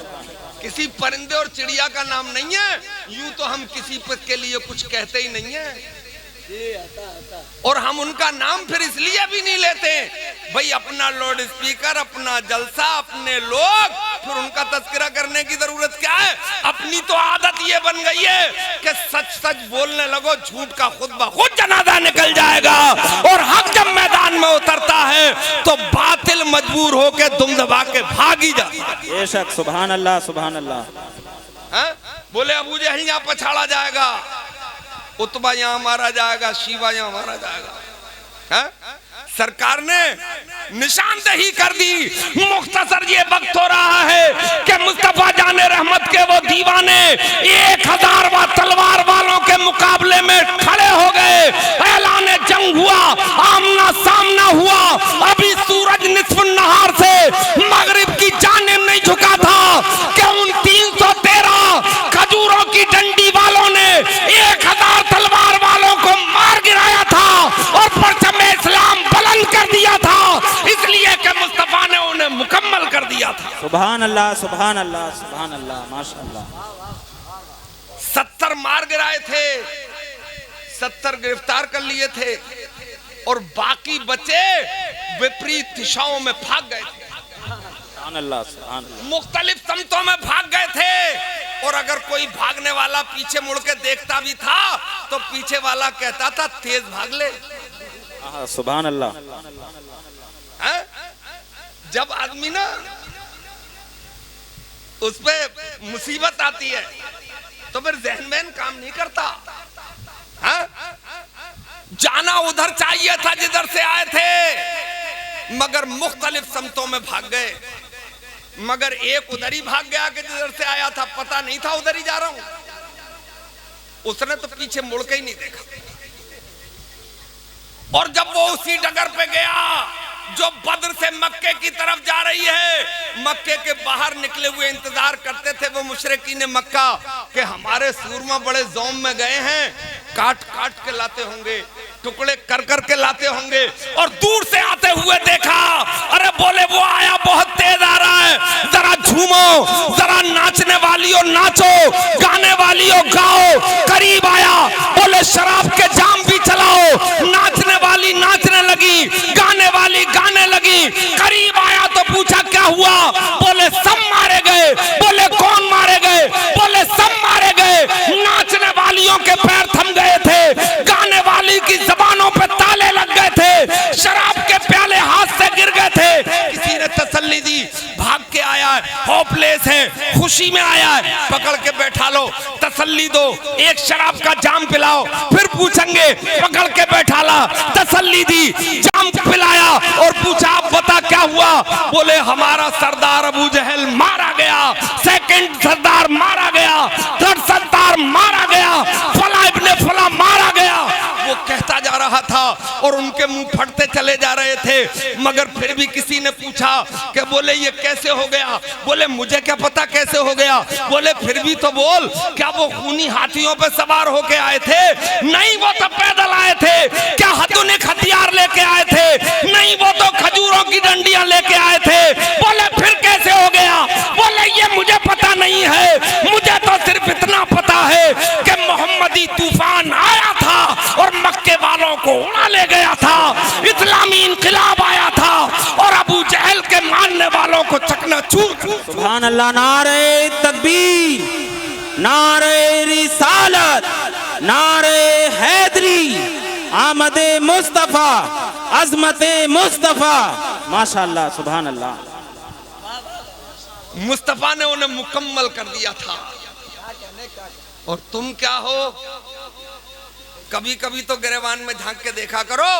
किसी परिंदे और चिड़िया का नाम नहीं है, यूं तो हम किसी के लिए कुछ कहते ही नहीं है, और हम उनका नाम फिर इसलिए भी नहीं लेते भाई अपना लाउड स्पीकर, अपना जलसा, अपने लोग, फिर उनका तस्करा करने की जरूरत क्या है? अपनी तो आदत ये बन गई है कि सच सच बोलने लगो, झूठ का खुद ब खुद जनाजा निकल जाएगा, और हक जब मैदान में उतरता है तो बातिल मजबूर होके दुम दबा के भागी जाती है। बेशक, सुभान अल्लाह, सुभान अल्लाह। बोले अबू जहल यहाँ पछाड़ा जाएगा, उतबा यहाँ मारा जाएगा, शीबा यहाँ मारा जाएगा। है? सरकार ने निशानदेही कर दी। मुख्तसर ये वक्त हो रहा है कि मुस्तफा जाने रहमत के वो दीवाने 1000 तलवार वालों के मुकाबले में खड़े हो गए। ऐलान जंग हुआ, आमना सामना हुआ। अभी सूरज निस्फ नहार से मगरिब की जानिब नहीं झुका था कि उन 313 खजूरों की डंडी वालों ने 1000 तलवार वालों को मार गिराया था और परचम इस्लाम बुलंद कर दिया था, इसलिए कि मुस्तफा ने उन्हें मुकम्मल कर दिया था। सुभान अल्लाह, सुभान अल्लाह, सुभान अल्लाह, माशाअल्लाह। 70 मार गिराए थे, 70 गिरफ्तार कर लिए थे और बाकी बचे विपरीत दिशाओं में भाग गए थे, मुख्तलिफ समतों में भाग गए थे। और अगर कोई भागने वाला पीछे मुड़ के देखता भी था तो पीछे वाला कहता था तेज भाग ले। सुभान अल्लाह। जब आदमी ना उस पे मुसीबत आती है तो फिर जहन में काम नहीं करता। जाना उधर चाहिए था जिधर से आए थे, मगर मुख्तलिफ समतों में भाग गए। मगर एक उधर ही भाग गया कि जिधर से आया था, पता नहीं था उधर ही जा रहा हूं। उसने तो पीछे मुड़ के ही नहीं देखा। और जब वो उसी डगर पे गया जो बद्र से मक्के की तरफ जा रही है, मक्के के बाहर निकले हुए इंतजार करते थे वो मुशरिकीन मक्का कि हमारे सूरमा बड़े ज़ौम में गए हैं, काट काट के लाते होंगे, टुकड़े कर कर के लाते होंगे। और दूर से आते हुए देखा, अरे बोले वो आया, बहुत तेज आ रहा है, जरा झूमो, जरा नाचने वालियों नाचो, गाने वालियों गाओ। करीब आया, बोले शराब के जाम भी चलाओ। नाचने वाली नाचने लगी, गाने वाली गाने लगी। करीब आया तो पूछा क्या हुआ, बोले सब मारे गए। बोले कौन मारे गए, बोले सब मारे गए। नाचने वालियों के पैर थम गए थे, गाने वाली की जबानों पे ताले लग गए थे, शराब के प्याले हाथ से गिर गए थे। किसी ने तसल्ली दी, भाग के आया है, होपलेस है, खुशी में आया है, पकड़ के बैठा लो, तसल्ली दो, एक शराब का जाम पिलाओ, फिर पूछेंगे, पकड़ के बैठा ला, तसल्ली दी, जाम पिलाया और पूछा आप बता क्या हुआ। बोले हमारा सरदार अबू जहल मारा गया, सेकंड सरदार मारा गया, थर्ड सरदार मारा गया, फला इब्ने फला मारा गया। वो कहता जा रहा था और उनके मुंह फटते चले जा रहे थे। मगर फिर भी किसी ने पूछा कि बोले ये कैसे हो गया। बोले मुझे क्या पता कैसे हो गया। बोले फिर भी तो बोल, क्या वो खूनी हाथियों पे सवार होके आए थे? नहीं, वो तो पैदल आए थे। क्या आधुनिक हथियार लेके आए थे? नहीं, वो तो खजूरों की डंडियां लेके आए थे। बोले फिर कैसे हो गया। बोले ये मुझे पता नहीं है, मुझे तो सिर्फ इतना पता है कि मोहम्मदी तूफान आया था और मक्के वालों को उड़ा ले गया था, इस्लामी इनकलाब आया था और अबू जहल के मानने वालों को चकनाचूर। सुभान अल्लाह। नारे तकबीर, नारे रिसालत, नारे हैदरी, आमदे मुस्तफा, अजमते मुस्तफा। माशाअल्लाह, सुभान अल्लाह। मुस्तफा ने उन्हें मुकम्मल कर दिया था। और तुम क्या हो, कभी कभी तो गिरेबान में झांक के देखा करो।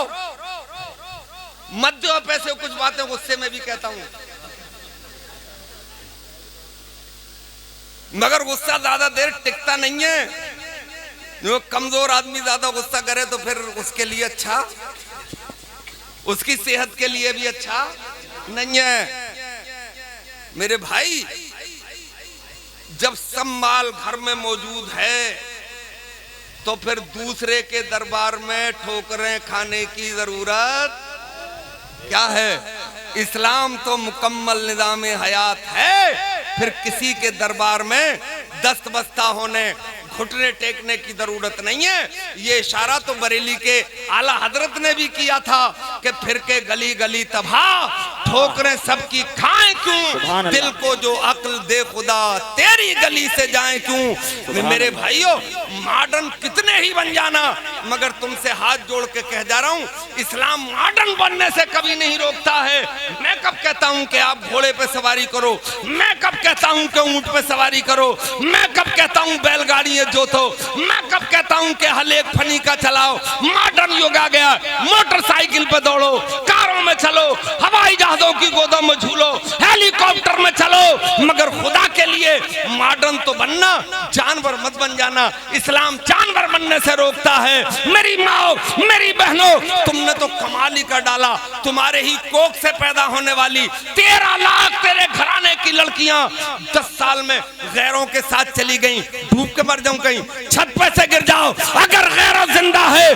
मत दो पैसे, कुछ बातें गुस्से में भी कहता हूं, मगर गुस्सा ज्यादा देर टिकता नहीं है। जो कमजोर आदमी ज्यादा गुस्सा करे तो फिर उसके लिए अच्छा, उसकी सेहत के लिए भी अच्छा नहीं है। मेरे भाई, जब सब माल घर में मौजूद है तो फिर दूसरे के दरबार में ठोकरें खाने की जरूरत क्या है। इस्लाम तो मुकम्मल निज़ाम हयात है, फिर किसी के दरबार में दस्त बस्ता होने, घुटने टेकने की जरूरत नहीं है। ये इशारा तो बरेली के आला हजरत ने भी किया था कि फिर के गली गली तबाह, ठोकरें सबकी खाएं क्यों, दिल को जो अक्ल दे खुदा तेरी गली से जाए क्यों। मेरे भाइयों, मॉडर्न कितने ही बन जाना, मगर तुमसे हाथ जोड़ के कह जा रहा हूँ, इस्लाम मॉडर्न बनने से कभी नहीं रोकता है। मैं कब कहता हूँ कि आप घोड़े पे सवारी करो, मैं कब कहता हूँ कि ऊंट पे सवारी करो, मैं कब कहता हूँ बैलगाड़ी जोतो, मैं कब कहता हूँ कि हल एक फनी का चलाओ। मॉडर्न युग आ गया, मोटरसाइकिल पे दौड़ो, कारों में चलो, हवाई जहाजों की गोदों में झूलो, हेलीकॉप्टर में चलो, मगर खुदा के लिए मॉडर्न तो बनना, जानवर मत बन जाना। इस्लाम जानवर बनने से रोकता है। मेरी माओ, मेरी बहनों, तुमने तो कमाल ही कर डाला। तुम्हारे ही कोख से पैदा होने वाली 13 लाख तेरे घराने की लड़कियां 10 साल में गैरों के साथ चली गई। डूब के मर जाऊं कहीं, छत पे से गिर जाओ, अगर गैर जिंदा है,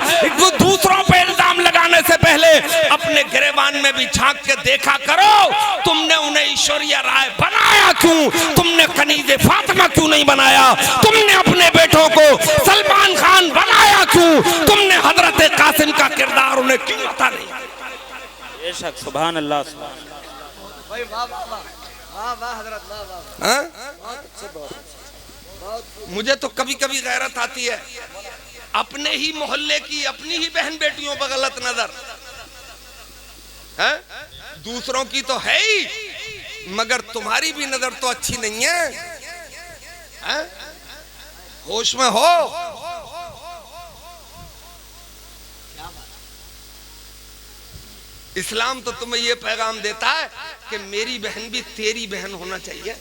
दूसरों पे इल्जाम इल्जाम लगाने से पहले अपने गिरेबान में भी झांक के देखा करो, तुमने उन्हें ऐश्वर्या राय बनाया क्यों? तुमने कनीज़े फातिमा क्यों नहीं बनाया? तुमने अपने बेटों को सलमान खान बनाया क्यों? तुमने हजरत कासिम का किरदार उन्हें क्यों बता नहीं? बेशक, सुभान अल्लाह। मुझे तो कभी कभी गैरत आती है, अपने ही मोहल्ले की अपनी ही बहन बेटियों पर गलत नजर है, दूसरों की तो है ही, मगर तुम्हारी भी नजर तो अच्छी नहीं है? होश में हो। इस्लाम तो तुम्हें यह पैगाम देता है कि मेरी बहन भी तेरी बहन होना चाहिए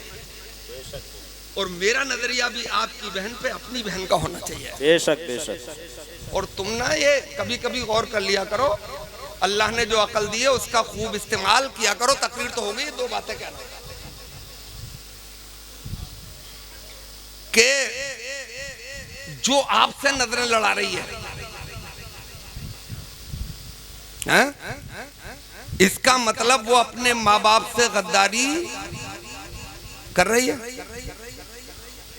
और मेरा नजरिया भी आपकी बहन पे अपनी बहन का होना चाहिए। बेशक बेशक। और तुम ना ये कभी कभी गौर कर लिया करो, अल्लाह ने जो अकल दी है उसका खूब इस्तेमाल किया करो। तकरीर तो हो गई, दो बातें कहना कि जो आपसे नजरें लड़ा रही है? इसका मतलब वो अपने माँ बाप से गद्दारी कर रही है,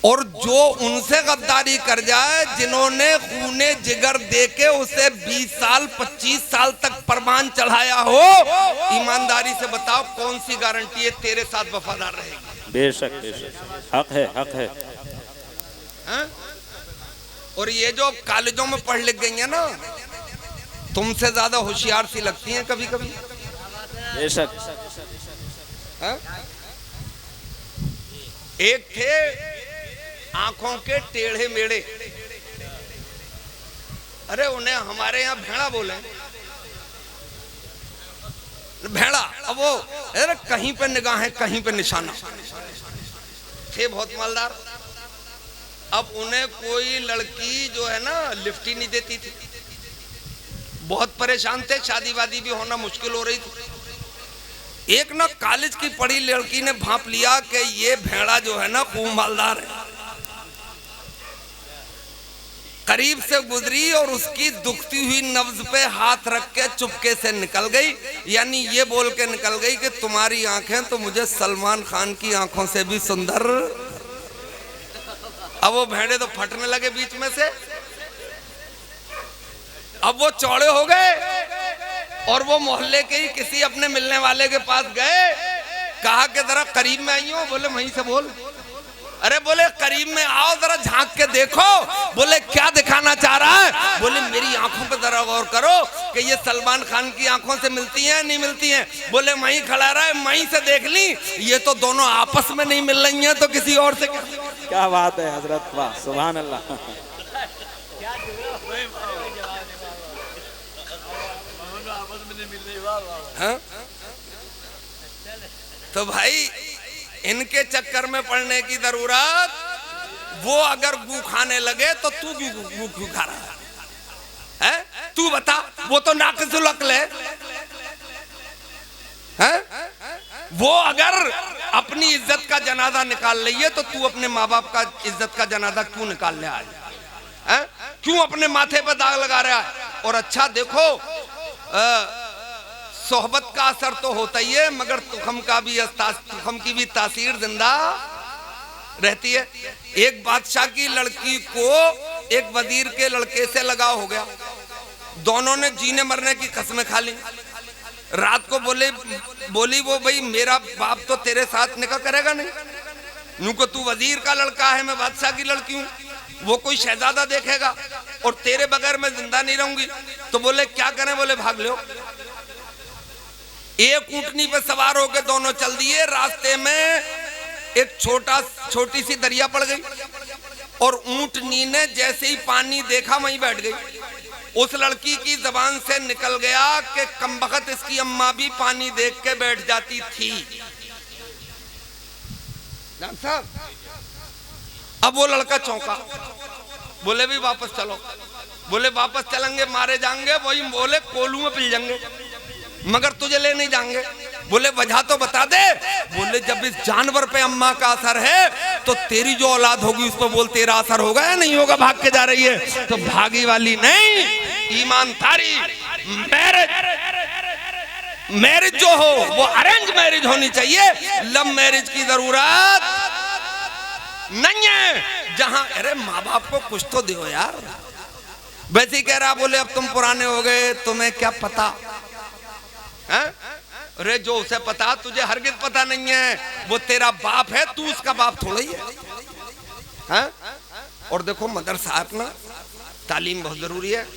और जो उनसे गद्दारी कर जाए जिन्होंने खूने जिगर देके उसे 20 साल 25 साल तक परवान चढ़ाया हो, ईमानदारी से बताओ कौन सी गारंटी है तेरे साथ वफादार रहेगी? बेशक बेशक, हक है, हक है। और ये जो कॉलेजों में पढ़ लिख गई है ना, तुमसे ज्यादा होशियार सी लगती हैं कभी कभी। बेशक। एक थे आंखों के टेढ़े मेढ़े, अरे उन्हें हमारे यहाँ भेड़ा बोले, भेड़ा। अब वो अरे कहीं पे निगाहें कहीं पे निशाना, थे बहुत मालदार। अब उन्हें कोई लड़की जो है ना लिफ्ट ही नहीं देती थी, बहुत परेशान थे, शादी वादी भी होना मुश्किल हो रही थी। एक ना कॉलेज की पढ़ी लड़की ने भांप लिया कि ये भेड़ा जो है ना खूब मालदार है, करीब से गुजरी और उसकी दुखती हुई नब्ज पे हाथ रख के चुपके से निकल गई, यानी ये बोल के निकल गई कि तुम्हारी आंखें तो मुझे सलमान खान की आंखों से भी सुंदर। अब वो भेड़े तो फटने लगे बीच में से, अब वो चौड़े हो गए और वो मोहल्ले के ही किसी अपने मिलने वाले के पास गए, कहा कि जरा करीब में आई हो। बोले वहीं से बोल। अरे बोले करीब में आओ, जरा झांक के देखो। बोले क्या दिखाना चाह रहा है? बोले मेरी आंखों पे जरा गौर करो कि ये सलमान खान की आंखों से मिलती हैं नहीं मिलती हैं। बोले वहीं खड़ा रहा है, वहीं से देख ली, ये तो दोनों आपस में नहीं मिल रही हैं तो किसी और से। क्या बात है हजरत, वाह सुभान अल्लाह। हाँ? तो भाई इनके चक्कर में पड़ने की जरूरत, वो अगर गू खाने लगे तो तू गू खा रहा है? तू बता, वो तो नाक़िसुल अक्ल है? वो अगर अपनी इज्जत का जनाजा निकाल रही है तो तू अपने माँ बाप का इज्जत का जनाजा क्यों निकाल ले आज? क्यों अपने माथे पर दाग लगा रहा है? और अच्छा देखो, सोहबत का असर तो होता ही है, मगर तुखम की भी तासीर जिंदा रहती है। एक बादशाह की लड़की को एक वजीर के लड़के से लगाव हो गया, दोनों ने जीने मरने की कसमें खा ली। रात को बोली वो, भाई मेरा बाप तो तेरे साथ निकाह करेगा नहीं, यूं को तू वजीर का लड़का है, मैं बादशाह की लड़की हूँ, वो कोई शहजादा देखेगा और तेरे बगैर मैं जिंदा नहीं रहूंगी। तो बोले क्या करें? बोले भाग लो। एक ऊंटनी पे सवार होकर दोनों चल दिए। रास्ते में एक छोटी सी दरिया पड़ गई और ऊंटनी ने जैसे ही पानी देखा वहीं बैठ गई। उस लड़की की जबान से निकल गया कि कमबख्त इसकी अम्मा भी पानी देख के बैठ जाती थी। साहब, अब वो लड़का चौंका, बोले भी वापस चलो। बोले वापस चलेंगे मारे जाएंगे, वही बोले कोलू में पिल जाएंगे, मगर तुझे ले नहीं जाएंगे। बोले वजह तो बता दे। बोले जब इस जानवर पे अम्मा का असर है तो तेरी जो औलाद होगी उस पर बोल तेरा असर होगा या नहीं होगा? भाग के जा रही है। तो भागी वाली नहीं, ईमानदारी, मैरिज जो हो वो अरेंज मैरिज होनी चाहिए, लव मैरिज की जरूरत नहीं है। जहां अरे माँ बाप को कुछ तो दो यार। वैसे ही कह रहा, बोले अब तुम पुराने हो गए, तुम्हें क्या पता है? अरे जो उसे पता तुझे हरगिज पता नहीं है। वो तेरा बाप है, तू उसका बाप थोड़ा ही है? और देखो मदरसा अपना, तालीम बहुत जरूरी है,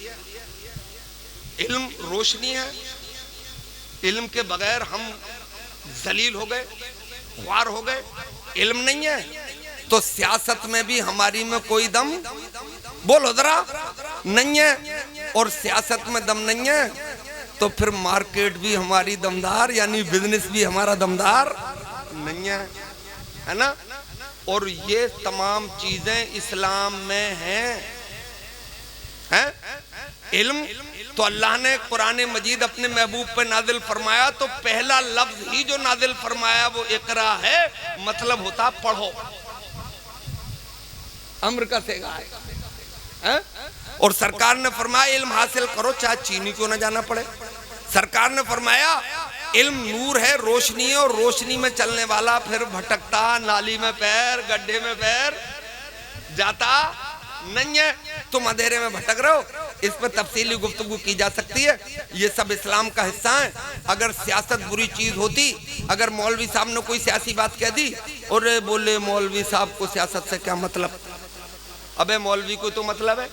इल्म रोशनी है। इल्म के बगैर हम जलील हो गए, ख्वार हो गए। इल्म नहीं है तो सियासत में भी हमारी में कोई दम, बोलो जरा, नहीं है। और सियासत में दम नहीं है तो फिर मार्केट भी हमारी दमदार, यानी बिजनेस भी हमारा दमदार नहीं है ना। और ये तमाम चीजें इस्लाम में हैं। इल्म तो अल्लाह ने कुरान मजीद अपने महबूब पे नाजिल फरमाया, तो पहला लफ्ज ही जो नाजिल फरमाया वो इकरा है, मतलब होता पढ़ो, अम्र का सेगा है। और सरकार ने फरमाया इल्म हासिल करो, चाहे चीनी क्यों ना जाना पड़े। सरकार ने फरमाया इल्म नूर है, रोशनी है, और रोशनी में चलने वाला फिर भटकता, नाली में पैर, गड्ढे में पैर जाता नहीं है। तुम अंधेरे में भटक रहे हो। इस पर तफसीली गुफ्तगू की जा सकती है, ये सब इस्लाम का हिस्सा है। अगर सियासत बुरी चीज होती, अगर मौलवी साहब ने कोई सियासी बात कह दी और बोले मौलवी साहब को सियासत से क्या मतलब, अबे मौलवी को तो मतलब है।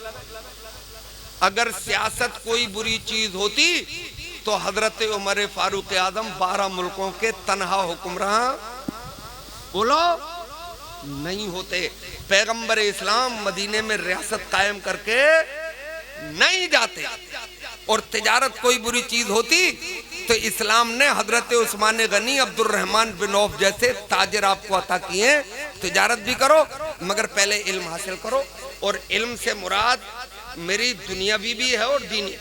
अगर सियासत कोई बुरी चीज होती तो हजरत उमर फारूक आजम 12 मुल्कों के तन्हा हुक्मरान बोलो नहीं होते। पैगंबर इस्लाम मदीने में रियासत कायम करके नहीं जाते। और तिजारत कोई बुरी चीज होती तो इस्लाम ने हजरत उस्मान गनी, अब्दुल रहमान बिन औफ जैसे ताजिर आपको अता किए। तिजारत भी करो मगर पहले इल्म हासिल करो। और इल्म से मुराद मेरी दुनियावी भी है और दीनी।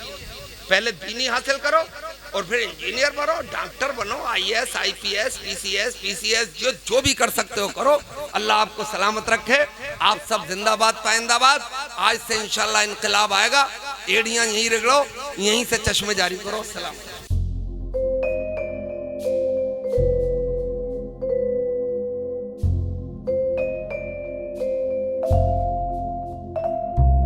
पहले दीनी हासिल करो और फिर इंजीनियर बनो, डॉक्टर बनो, IAS, IPS, PCS, PCS जो भी कर सकते हो करो। अल्लाह आपको सलामत रखे। आप सब जिंदाबाद पाइंदाबाद। आज से इंशाल्लाह इनकलाब आएगा। एड़ियां यहीं रगड़ो, यहीं से चश्मे जारी करो। सलाम।